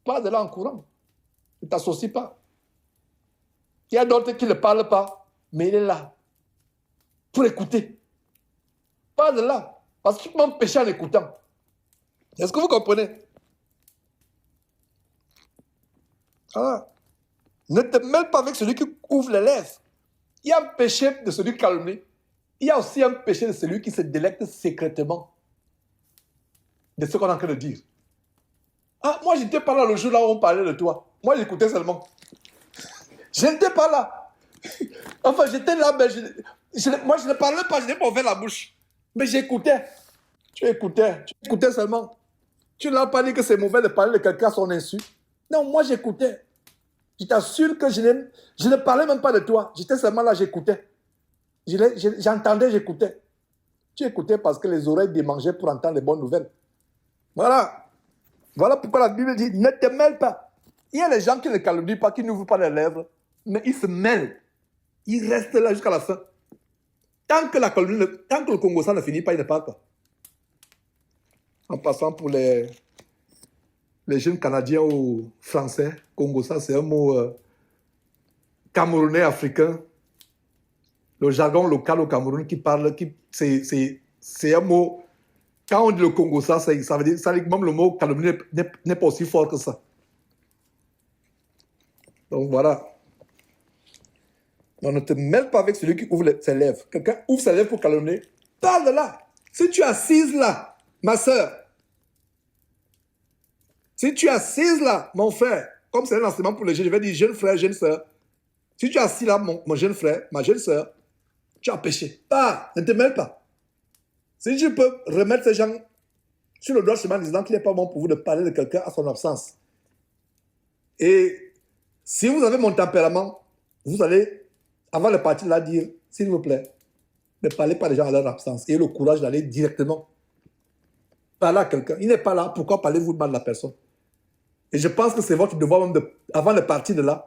Pas de là en courant. Ne t'associe pas. Il y a d'autres qui ne parlent pas, mais il est là pour écouter. Pas de là. Parce qu'il m'empêche en écoutant. Est-ce que vous comprenez? Ah. Ne te mêle pas avec celui qui ouvre les lèvres. Il y a un péché de celui qui calomnie. Il y a aussi un péché de celui qui se délecte secrètement de ce qu'on est en train de dire. Ah, moi, je n'étais pas là le jour là où on parlait de toi. Moi, j'écoutais seulement. Je n'étais pas là. Enfin, j'étais là, mais moi, je ne parlais pas, je n'ai pas ouvert la bouche. Mais j'écoutais. Tu écoutais seulement. Tu n'as pas dit que c'est mauvais de parler de quelqu'un à son insu. Non, moi, j'écoutais. Je t'assure que je ne parlais même pas de toi. J'étais seulement là, j'écoutais. J'entendais, j'écoutais. Tu écoutais parce que les oreilles démangeaient pour entendre les bonnes nouvelles. Voilà. Voilà pourquoi la Bible dit, ne te mêle pas. Il y a les gens qui ne calomnient pas, qui n'ouvrent pas les lèvres, mais ils se mêlent. Ils restent là jusqu'à la fin. Tant que le Congo ça ne finit pas, il ne parle pas. En passant pour les jeunes Canadiens ou Français, Congo ça c'est un mot camerounais africain. Le jargon local au Cameroun qui parle, c'est un mot. Quand on dit le Congo ça veut dire que même le mot calomnie n'est pas aussi fort que ça. Donc voilà. On ne te mêle pas avec celui qui ouvre ses lèvres. Quelqu'un ouvre ses lèvres pour calomnier. Parle de là. Si tu es assise là, ma soeur. Si tu es assise là, mon frère, comme c'est un enseignement pour les jeunes, je vais dire jeune frère, jeune soeur. Si tu es assis là, mon jeune frère, ma jeune soeur, tu as péché. Pas, ne te mêle pas. Si je peux remettre ces gens sur le droit chemin en disant qu'il n'est pas bon pour vous de parler de quelqu'un à son absence. Et si vous avez mon tempérament, vous allez, avant de partir là, dire, s'il vous plaît, ne parlez pas des gens à leur absence. Ayez le courage d'aller directement parler à quelqu'un. Il n'est pas là, pourquoi parlez-vous de mal de la personne? Et je pense que c'est votre devoir même, avant de partir de là,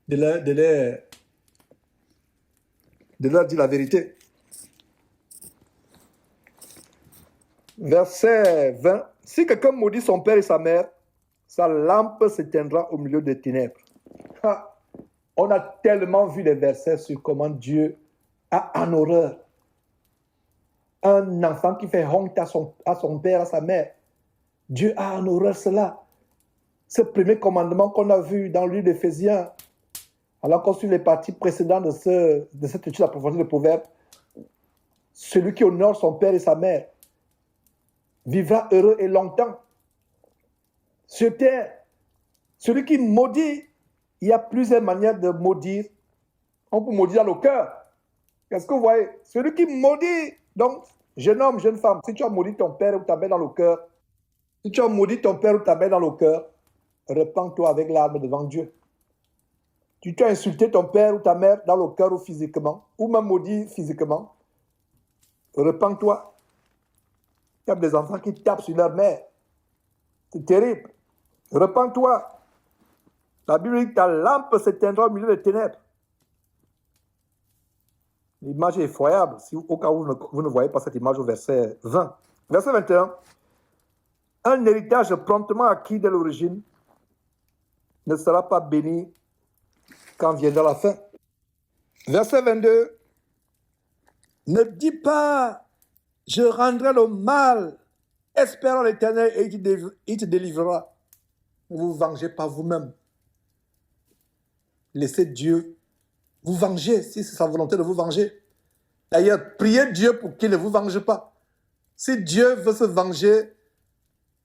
de leur dire la vérité. Verset 20. Si quelqu'un maudit son père et sa mère, sa lampe s'éteindra au milieu des ténèbres. Ah, on a tellement vu les versets sur comment Dieu a en horreur un enfant qui fait honte à son père, à sa mère. Dieu a en horreur cela. Ce premier commandement qu'on a vu dans le livre d'Éphésiens, alors qu'on suit les parties précédentes de cette étude approfondie de Proverbes, celui qui honore son père et sa mère vivra heureux et longtemps sur terre. Celui qui maudit, il y a plusieurs manières de maudire. On peut maudire dans le cœur. Qu'est-ce que vous voyez? Celui qui maudit, donc, jeune homme, jeune femme, si tu as maudit ton père ou ta mère dans le cœur, si tu as maudit ton père ou ta mère dans le cœur, repens-toi avec l'arme devant Dieu. Si tu as insulté ton père ou ta mère dans le cœur ou physiquement, ou même maudit physiquement, repens-toi. Il y a des enfants qui tapent sur leur mère. C'est terrible. Repens-toi. La Bible dit que ta lampe s'éteindra au milieu des ténèbres. L'image est effroyable, si, au cas où vous ne voyez pas cette image au verset 20. Verset 21. Un héritage promptement acquis dès l'origine ne sera pas béni quand viendra la fin. Verset 22. Ne dis pas, je rendrai le mal, espérant l'Éternel et il te délivrera. Ne vous vengez pas vous-même. Laissez Dieu vous venger si c'est sa volonté de vous venger. D'ailleurs, priez Dieu pour qu'il ne vous venge pas. Si Dieu veut se venger,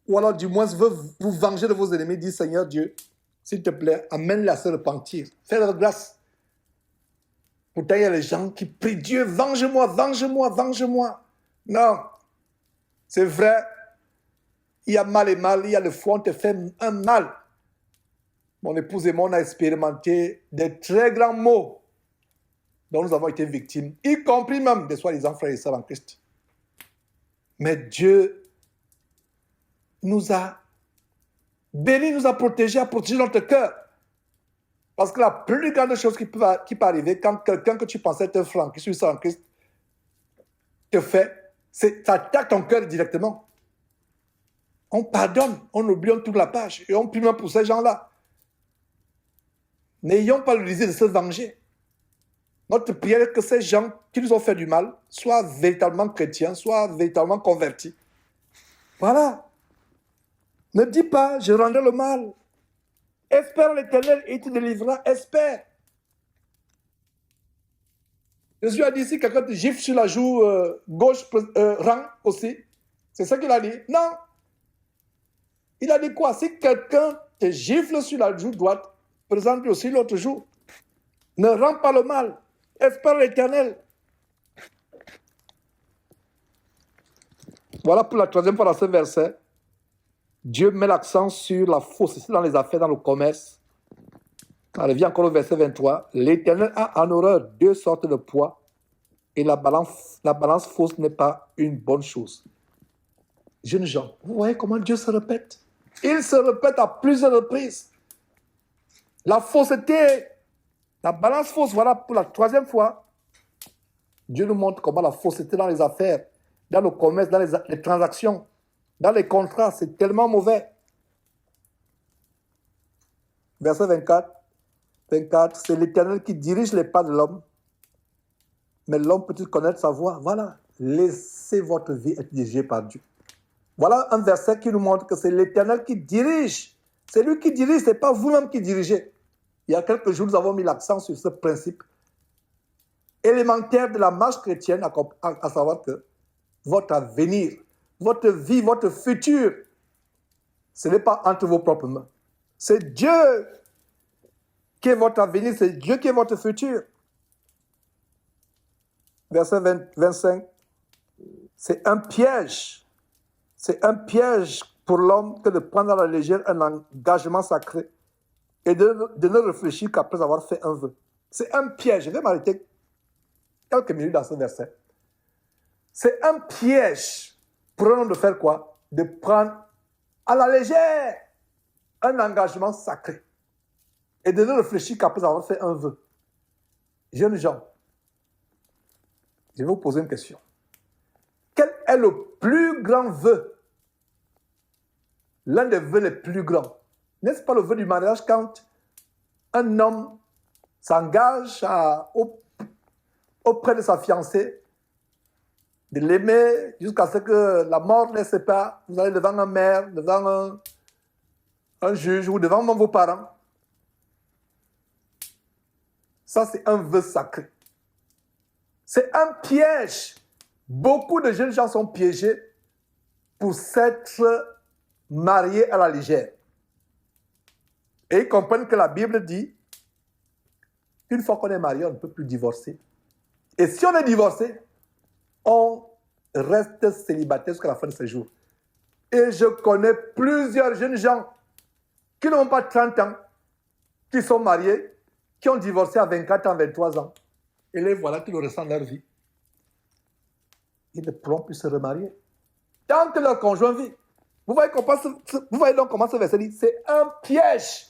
ou alors du moins veut vous venger de vos ennemis, dis Seigneur Dieu, s'il te plaît, amène-les à se repentir. Fais leur grâce. Pourtant, il y a les gens qui prient Dieu, venge-moi, venge-moi, venge-moi. Non, c'est vrai. Il y a mal et mal, il y a le foie, on te fait un mal. Mon épouse et moi, on a expérimenté des très grands maux dont nous avons été victimes, y compris même des soi-disant frères et sœurs en Christ. Mais Dieu nous a bénis, nous a protégés, a protégé notre cœur. Parce que la plus grande chose qui peut arriver quand quelqu'un que tu pensais être franc, qui suit ça en Christ, te fait, c'est ça attaque ton cœur directement. On pardonne, on oublie, on tourne la page et on prie même pour ces gens-là. N'ayons pas le désir de se venger. Notre prière est que ces gens qui nous ont fait du mal soient véritablement chrétiens, soient véritablement convertis. Voilà. Ne dis pas, je rendrai le mal. Espère l'Éternel et il te délivrera. Espère. Jésus a dit, si quelqu'un te gifle sur la joue gauche, rend aussi. C'est ça qu'il a dit. Non. Il a dit quoi? Si quelqu'un te gifle sur la joue droite, présente aussi l'autre joue. Ne rends pas le mal. Espère l'Éternel. Voilà pour la troisième fois dans ce verset. Dieu met l'accent sur la fausseté dans les affaires, dans le commerce. On revient encore au verset 23. L'Éternel a en horreur deux sortes de poids et la balance fausse n'est pas une bonne chose. Jeunes gens, vous voyez comment Dieu se répète? Il se répète à plusieurs reprises. La fausseté, la balance fausse, voilà pour la troisième fois. Dieu nous montre comment la fausseté dans les affaires, dans le commerce, dans les transactions, dans les contrats, c'est tellement mauvais. Verset 24, c'est l'Éternel qui dirige les pas de l'homme, mais l'homme peut-il connaître sa voie? Voilà, laissez votre vie être dirigée par Dieu. Voilà un verset qui nous montre que c'est l'Éternel qui dirige. C'est lui qui dirige, ce n'est pas vous-même qui dirigez. Il y a quelques jours, nous avons mis l'accent sur ce principe élémentaire de la marche chrétienne, à savoir que votre avenir, votre vie, votre futur, ce n'est pas entre vos propres mains. C'est Dieu qui est votre avenir, c'est Dieu qui est votre futur. Verset 25, c'est un piège. C'est un piège pour l'homme que de prendre à la légère un engagement sacré et de ne réfléchir qu'après avoir fait un vœu. C'est un piège. Je vais m'arrêter quelques minutes dans ce verset. C'est un piège pour un homme de faire quoi? De prendre à la légère un engagement sacré et de ne réfléchir qu'après avoir fait un vœu. Jeunes gens, je vais vous poser une question. Quel est le plus grand vœu? L'un des vœux les plus grands. N'est-ce pas le vœu du mariage quand un homme s'engage auprès de sa fiancée, de l'aimer jusqu'à ce que la mort ne sépare. Vous allez devant un maire, devant un juge ou devant vos parents. Ça, c'est un vœu sacré. C'est un piège. Beaucoup de jeunes gens sont piégés pour s'être mariés à la légère. Et ils comprennent que la Bible dit qu'une fois qu'on est marié, on ne peut plus divorcer. Et si on est divorcé, on reste célibataire jusqu'à la fin de ses jours. Et je connais plusieurs jeunes gens qui n'ont pas 30 ans, qui sont mariés, qui ont divorcé à 24 ans, 23 ans. Et les voilà qui le ressentent leur vie. Ils ne pourront plus se remarier. Tant que leur conjoint vit. Vous voyez donc comment ce verset dit, c'est un piège.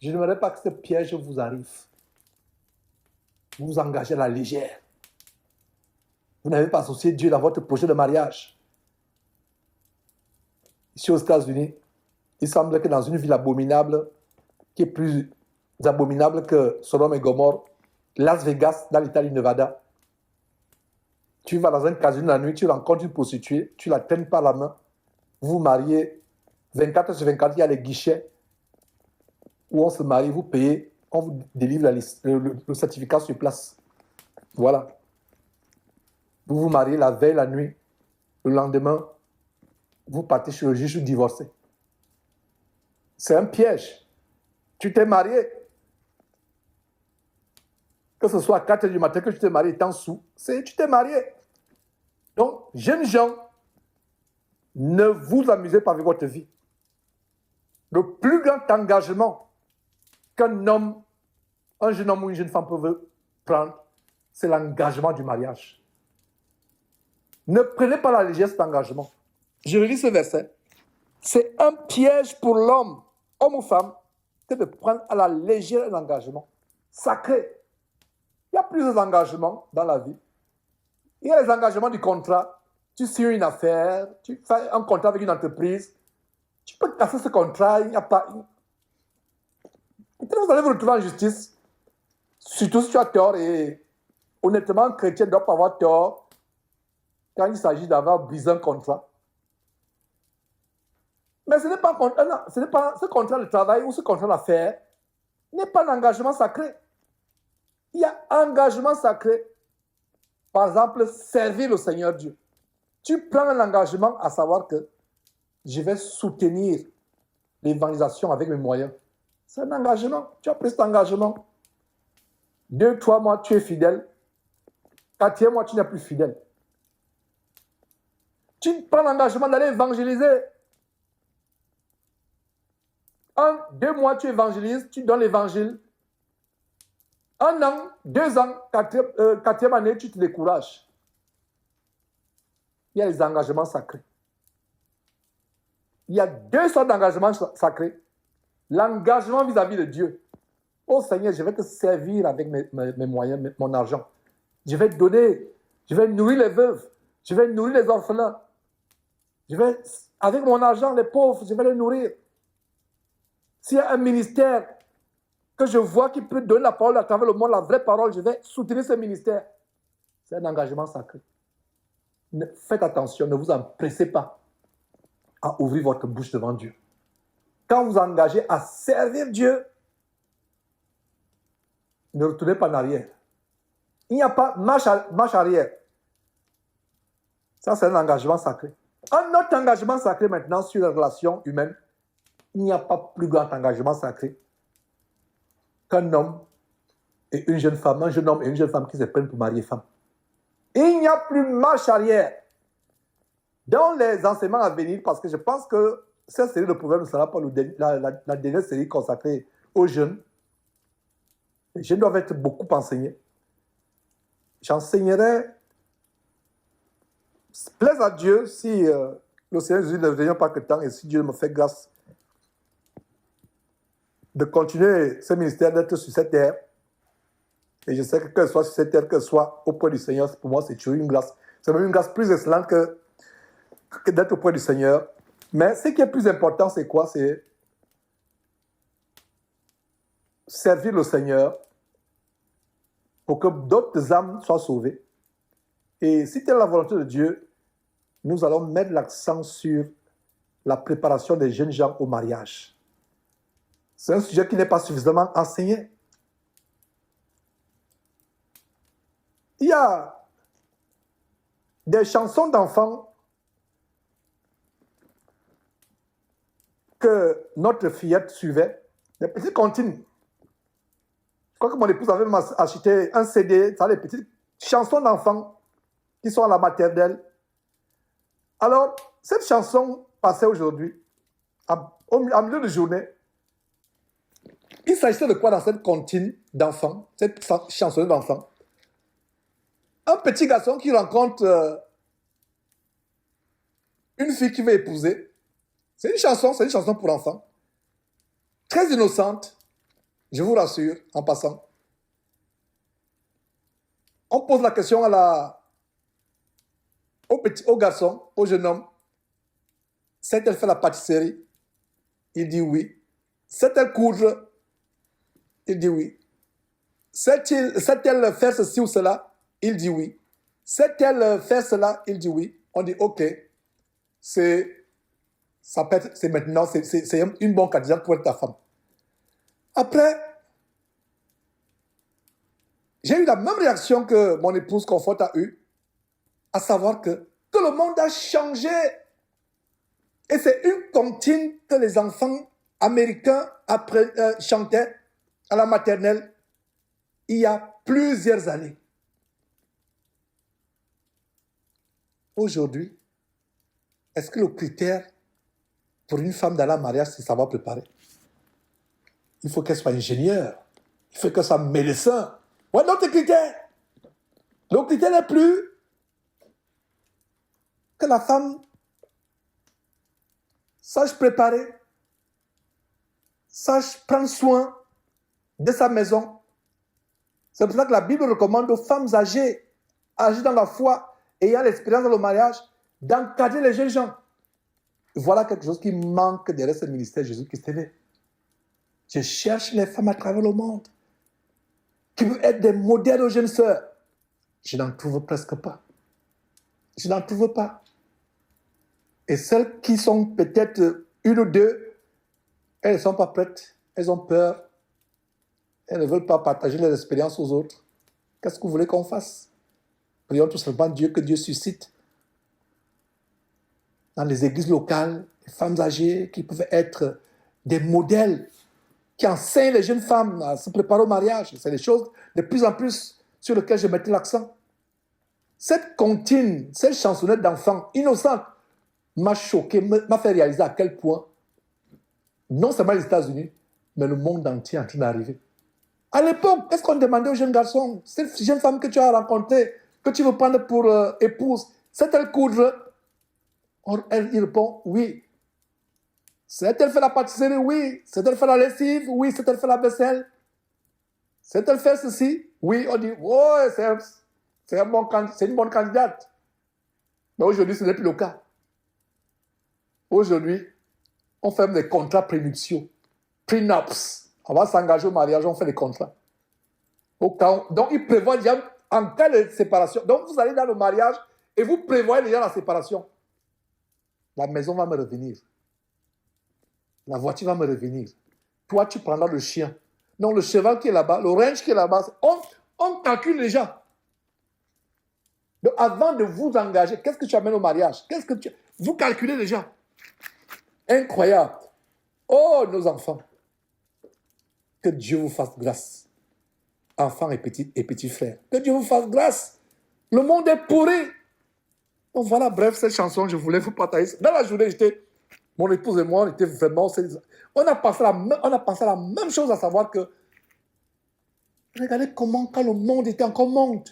Je n'aimerais pas que ce piège vous arrive. Vous vous engagez à la légère. Vous n'avez pas associé Dieu dans votre projet de mariage. Ici aux États-Unis, il semble que dans une ville abominable, qui est plus abominable que Sodome et Gomorrhe, Las Vegas, dans l'État du Nevada, tu vas dans un casino la nuit, tu rencontres une prostituée, tu la traînes par la main, vous vous mariez, 24 heures sur 24, il y a les guichets où on se marie, vous payez, on vous délivre le certificat sur place. Voilà. Vous vous mariez la veille, la nuit, le lendemain, vous partez chez le juge divorcé. C'est un piège. Tu t'es marié. Que ce soit à 4 heures du matin que tu t'es marié étant sous, tu t'es marié. Donc, jeunes gens, Ne vous amusez pas avec votre vie. Le plus grand engagement qu'un homme, un jeune homme ou une jeune femme peuvent prendre, c'est l'engagement du mariage. Ne prenez pas la légère cet engagement. Je relis ce verset. C'est un piège pour l'homme, homme ou femme, que de prendre à la légère un engagement sacré. Il y a plusieurs engagements dans la vie. Il y a les engagements du contrat. Tu signes une affaire, tu fais un contrat avec une entreprise. Tu peux casser ce contrat, il n'y a pas... Peut-être vous allez vous retrouver en justice, surtout si tu as tort, et honnêtement, un chrétien ne doit pas avoir tort quand il s'agit d'avoir brisé un contrat. Mais ce n'est pas, ce contrat de travail ou ce contrat d'affaires n'est pas un engagement sacré. Il y a un engagement sacré. Par exemple, servir le Seigneur Dieu. Tu prends un engagement à savoir que je vais soutenir l'évangélisation avec mes moyens. C'est un engagement. Tu as pris cet engagement. 2, 3 mois, tu es fidèle. 4e mois, tu n'es plus fidèle. Tu prends l'engagement d'aller évangéliser. 1, 2 mois, tu évangélises, tu donnes l'évangile. 1 an, 2 ans, 4e année, tu te décourages. Il y a les engagements sacrés. Il y a 2 sortes d'engagements sacrés. L'engagement vis-à-vis de Dieu. Oh Seigneur, je vais te servir avec mes moyens, mon argent. Je vais te donner, je vais nourrir les veuves, je vais nourrir les orphelins. Je vais, avec mon argent, les pauvres, je vais les nourrir. S'il y a un ministère que je vois qui peut donner la parole à travers le monde, la vraie parole, je vais soutenir ce ministère. C'est un engagement sacré. Faites attention, ne vous empressez pas à ouvrir votre bouche devant Dieu. Quand vous engagez à servir Dieu, ne retournez pas en arrière. Il n'y a pas marche arrière. Ça, c'est un engagement sacré. Un autre engagement sacré maintenant sur les relations humaines, il n'y a pas plus grand engagement sacré qu'un homme et une jeune femme, un jeune homme et une jeune femme qui se prennent pour mari et femme. Il n'y a plus marche arrière. Dans les enseignements à venir, parce que je pense que cette série de proverbes ne sera pas la dernière série consacrée aux jeunes. Les jeunes doivent être beaucoup enseignés. J'enseignerai, plaise à Dieu, si le Seigneur Jésus ne revient pas que temps et si Dieu me fait grâce de continuer ce ministère, d'être sur cette terre. Et je sais que ce soit sur cette terre, que ce soit auprès du Seigneur, pour moi, c'est toujours une grâce. C'est même une grâce plus excellente que d'être auprès du Seigneur. Mais ce qui est plus important, c'est quoi? C'est servir le Seigneur pour que d'autres âmes soient sauvées. Et si c'est la volonté de Dieu, nous allons mettre l'accent sur la préparation des jeunes gens au mariage. C'est un sujet qui n'est pas suffisamment enseigné. Il y a des chansons d'enfants que notre fillette suivait, des petites comptines. Je crois que mon épouse avait acheté un CD, ça, les petites chansons d'enfants qui sont à la maternelle. Alors, cette chanson passait aujourd'hui, en milieu de journée. Il s'agissait de quoi dans cette comptine d'enfants, cette chanson d'enfants? Un petit garçon qui rencontre une fille qu'il veut épouser. C'est une chanson pour enfants. Très innocente, je vous rassure, en passant. On pose la question au garçon, au jeune homme. Sait-elle faire la pâtisserie? Il dit oui. Sait-elle coudre? Il dit oui. Sait-elle faire ceci ou cela? Il dit oui. Sait-elle faire cela? Il dit oui. On dit ok. C'est maintenant, c'est une bonne candidate pour être ta femme. Après, j'ai eu la même réaction que mon épouse Confort a eue, à savoir que le monde a changé. Et c'est une comptine que les enfants américains chantaient à la maternelle il y a plusieurs années. Aujourd'hui, Est-ce que le critère pour une femme d'aller en mariage, c'est savoir préparer? Il faut qu'elle soit ingénieure. Il faut qu'elle soit médecin. Ouais, notre critère. Le critère n'est plus que la femme sache préparer, sache prendre soin de sa maison. C'est pour ça que la Bible recommande aux femmes âgées dans la foi, ayant l'expérience dans le mariage, d'encadrer les jeunes gens. Voilà quelque chose qui manque derrière ce ministère Jésus-Christ TV. Je cherche les femmes à travers le monde qui veulent être des modèles aux jeunes sœurs. Je n'en trouve presque pas. Je n'en trouve pas. Et celles qui sont peut-être une ou deux, elles ne sont pas prêtes. Elles ont peur. Elles ne veulent pas partager leurs expériences aux autres. Qu'est-ce que vous voulez qu'on fasse? Prions tout simplement Dieu, que Dieu suscite dans les églises locales des femmes âgées qui peuvent être des modèles qui enseignent les jeunes femmes à se préparer au mariage. C'est des choses de plus en plus sur lesquelles je mettais l'accent. Cette comptine, cette chansonnette d'enfants innocente m'a choqué, m'a fait réaliser à quel point, non seulement les États-Unis, mais le monde entier est en train d'arriver. À l'époque, qu'est-ce qu'on demandait aux jeunes garçons? Cette jeune femme que tu as rencontrée, que tu veux prendre pour épouse, sait-elle coudre? Il répond oui. Sait-elle faire la pâtisserie? Oui. Sait-elle faire la lessive? Oui. Sait-elle faire la vaisselle? Sait-elle faire ceci? Oui. On dit, oh, c'est une bonne candidate. Mais aujourd'hui, ce n'est plus le cas. Aujourd'hui, on fait des contrats prénuptiaux, prenups. On va s'engager au mariage, on fait des contrats. Donc, il prévoit déjà, en cas de séparation, donc vous allez dans le mariage et vous prévoyez déjà la séparation. La maison va me revenir. La voiture va me revenir. Toi, tu prendras le chien. Non, le cheval qui est là-bas, le range qui est là-bas, on calcule déjà. Donc, avant de vous engager, qu'est-ce que tu amènes au mariage? Vous calculez déjà. Incroyable. Oh, nos enfants. Que Dieu vous fasse grâce. Enfants et petits frères. Que Dieu vous fasse grâce. Le monde est pourri. Donc voilà, bref, cette chanson, je voulais vous partager. Dans la journée, mon épouse et moi, on était vraiment... On a pensé à la même chose, à savoir que... Regardez comment, quand le monde était encore monde.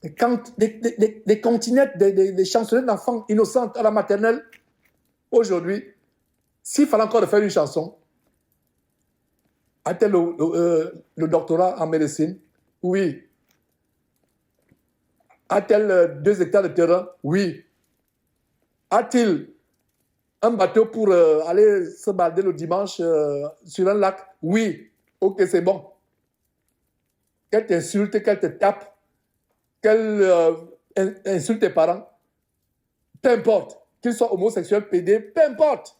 Des continettes, des chansonnettes d'enfants innocentes à la maternelle. Aujourd'hui, s'il fallait encore faire une chanson, a-t-elle le doctorat en médecine? Oui. A-t-elle 2 hectares de terrain? Oui. A-t-il un bateau pour aller se balader le dimanche sur un lac? Oui. Ok, c'est bon. Qu'elle t'insulte, qu'elle te tape, qu'elle insulte tes parents, peu importe. Qu'ils soient homosexuels, pédés, peu importe.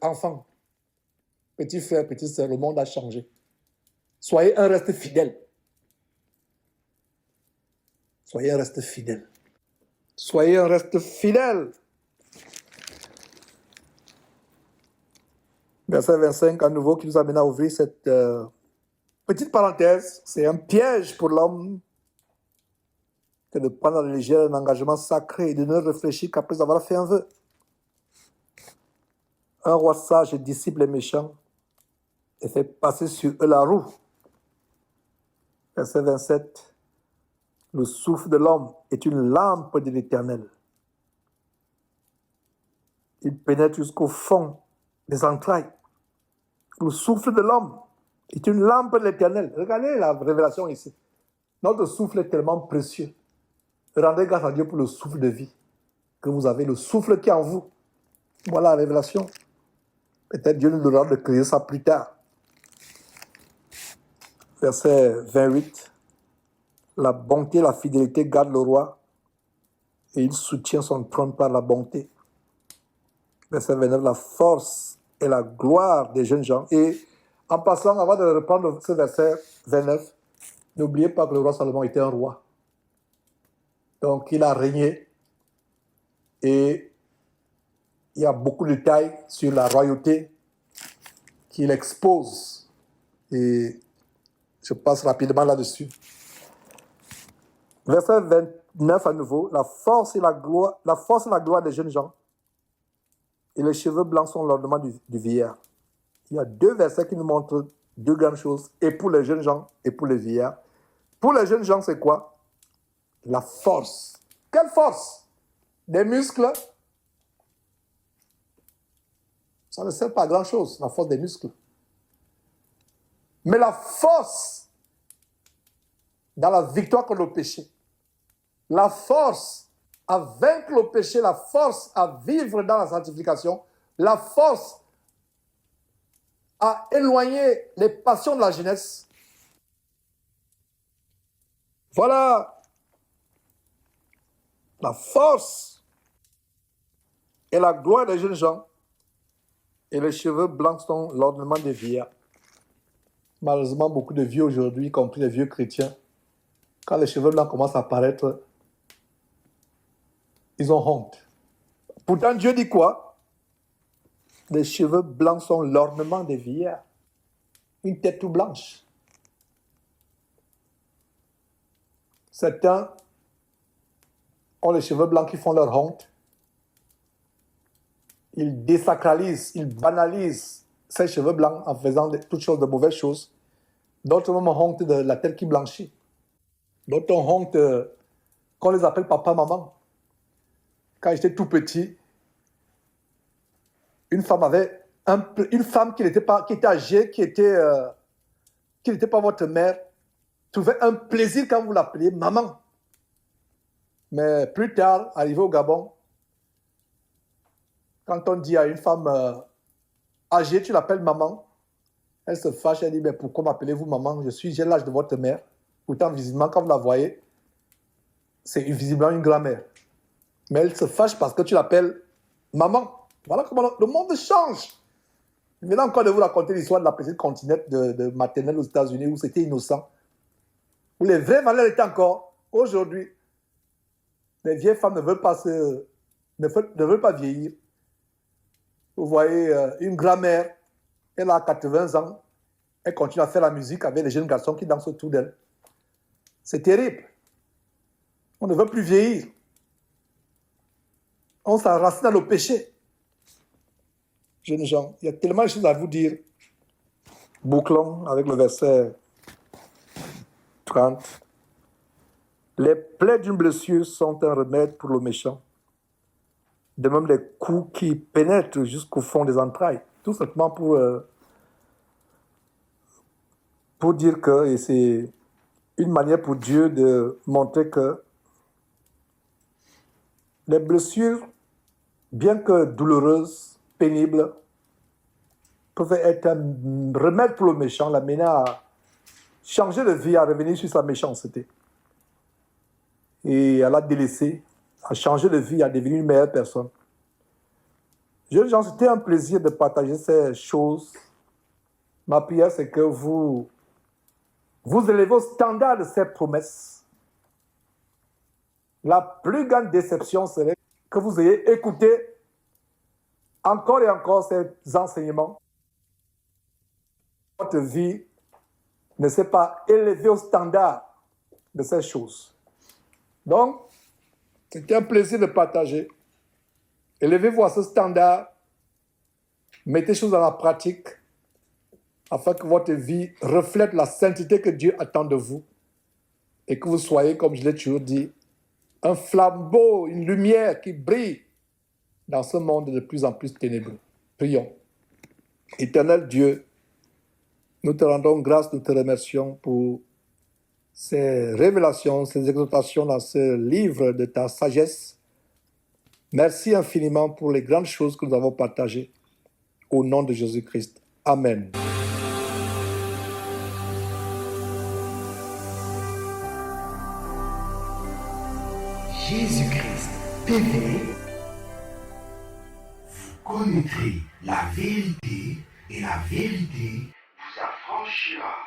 Enfants, petits frères, petites sœurs, le monde a changé. Soyez un reste fidèle. Soyez un reste fidèle. Soyez un reste fidèle. Verset 25 à nouveau qui nous amène à ouvrir cette petite parenthèse. C'est un piège pour l'homme que de prendre à la légère un engagement sacré et de ne réfléchir qu'après avoir fait un vœu. Un roi sage et disciple les méchants et fait passer sur eux la roue. Verset 27. Le souffle de l'homme est une lampe de l'Éternel. Il pénètre jusqu'au fond des entrailles. Le souffle de l'homme est une lampe de l'Éternel. Regardez la révélation ici. Notre souffle est tellement précieux. Rendez grâce à Dieu pour le souffle de vie que vous avez, le souffle qui est en vous. Voilà la révélation. Peut-être Dieu nous donnera de créer ça plus tard. Verset 28. La bonté et la fidélité gardent le roi et il soutient son trône par la bonté. Verset 29. La force et la gloire des jeunes gens. Et en passant, avant de reprendre ce verset 29, n'oubliez pas que le roi Salomon était un roi. Donc il a régné et il y a beaucoup de détails sur la royauté qu'il expose. Et je passe rapidement là-dessus. Verset 9 à nouveau. La force et la gloire des jeunes gens. Et les cheveux blancs sont l'ornement du vieillard. Il y a 2 versets qui nous montrent 2 grandes choses. Et pour les jeunes gens et pour les vieillards. Pour les jeunes gens, c'est quoi? La force. Quelle force? Des muscles. Ça ne sert pas à grand-chose, la force des muscles. Mais la force dans la victoire contre le péché. La force à vaincre le péché, la force à vivre dans la sanctification, la force à éloigner les passions de la jeunesse. Voilà la force et la gloire des jeunes gens. Et les cheveux blancs sont l'ornement des vieillards. Malheureusement, beaucoup de vieux aujourd'hui, y compris les vieux chrétiens, quand les cheveux blancs commencent à apparaître, ils ont honte. Pourtant, Dieu dit quoi? Les cheveux blancs sont l'ornement des vieillards. Une tête tout blanche. Certains ont les cheveux blancs qui font leur honte. Ils désacralisent, ils banalisent ces cheveux blancs en faisant toutes choses de mauvaises choses. D'autres ont honte de la tête qui blanchit. D'autres ont honte qu'on les appelle papa, maman. Quand j'étais tout petit, une femme qui était âgée, qui n'était pas votre mère, trouvait un plaisir quand vous l'appeliez maman. Mais plus tard, arrivé au Gabon, quand on dit à une femme âgée, tu l'appelles maman, elle se fâche, elle dit, mais pourquoi m'appelez-vous maman? J'ai l'âge de votre mère. Pourtant, visiblement, quand vous la voyez, c'est visiblement une grand-mère. Mais elle se fâche parce que tu l'appelles maman. Voilà comment le monde change. Je viens encore de vous raconter l'histoire de la petite continette de maternelle aux États-Unis où c'était innocent. Où les vraies valeurs étaient encore. Aujourd'hui, les vieilles femmes ne veulent pas vieillir. Vous voyez une grand-mère, elle a 80 ans, elle continue à faire la musique avec les jeunes garçons qui dansent autour d'elle. C'est terrible. On ne veut plus vieillir. On s'enracine dans le péché. Jeunes gens, il y a tellement de choses à vous dire. Bouclons avec le verset 30. Les plaies d'une blessure sont un remède pour le méchant. De même les coups qui pénètrent jusqu'au fond des entrailles. Tout simplement pour dire que, et c'est une manière pour Dieu de montrer que les blessures, bien que douloureuses, pénibles, peuvent être un remède pour le méchant, l'amener à changer de vie, à revenir sur sa méchanceté. Et à la délaisser, à changer de vie, à devenir une meilleure personne. Jeunes gens, c'était un plaisir de partager ces choses. Ma prière, c'est que vous élevez au standard de ces promesses. La plus grande déception serait que vous ayez écouté encore et encore ces enseignements. Votre vie ne s'est pas élevée au standard de ces choses. Donc, c'était un plaisir de partager. Élevez-vous à ce standard. Mettez choses dans la pratique afin que votre vie reflète la sainteté que Dieu attend de vous et que vous soyez, comme je l'ai toujours dit, un flambeau, une lumière qui brille dans ce monde de plus en plus ténébreux. Prions. Éternel Dieu, nous te rendons grâce, nous te remercions pour ces révélations, ces exhortations dans ce livre de ta sagesse. Merci infiniment pour les grandes choses que nous avons partagées. Au nom de Jésus-Christ. Amen. Jésus-Christ TV, vous connaîtrez la vérité et la vérité vous affranchira.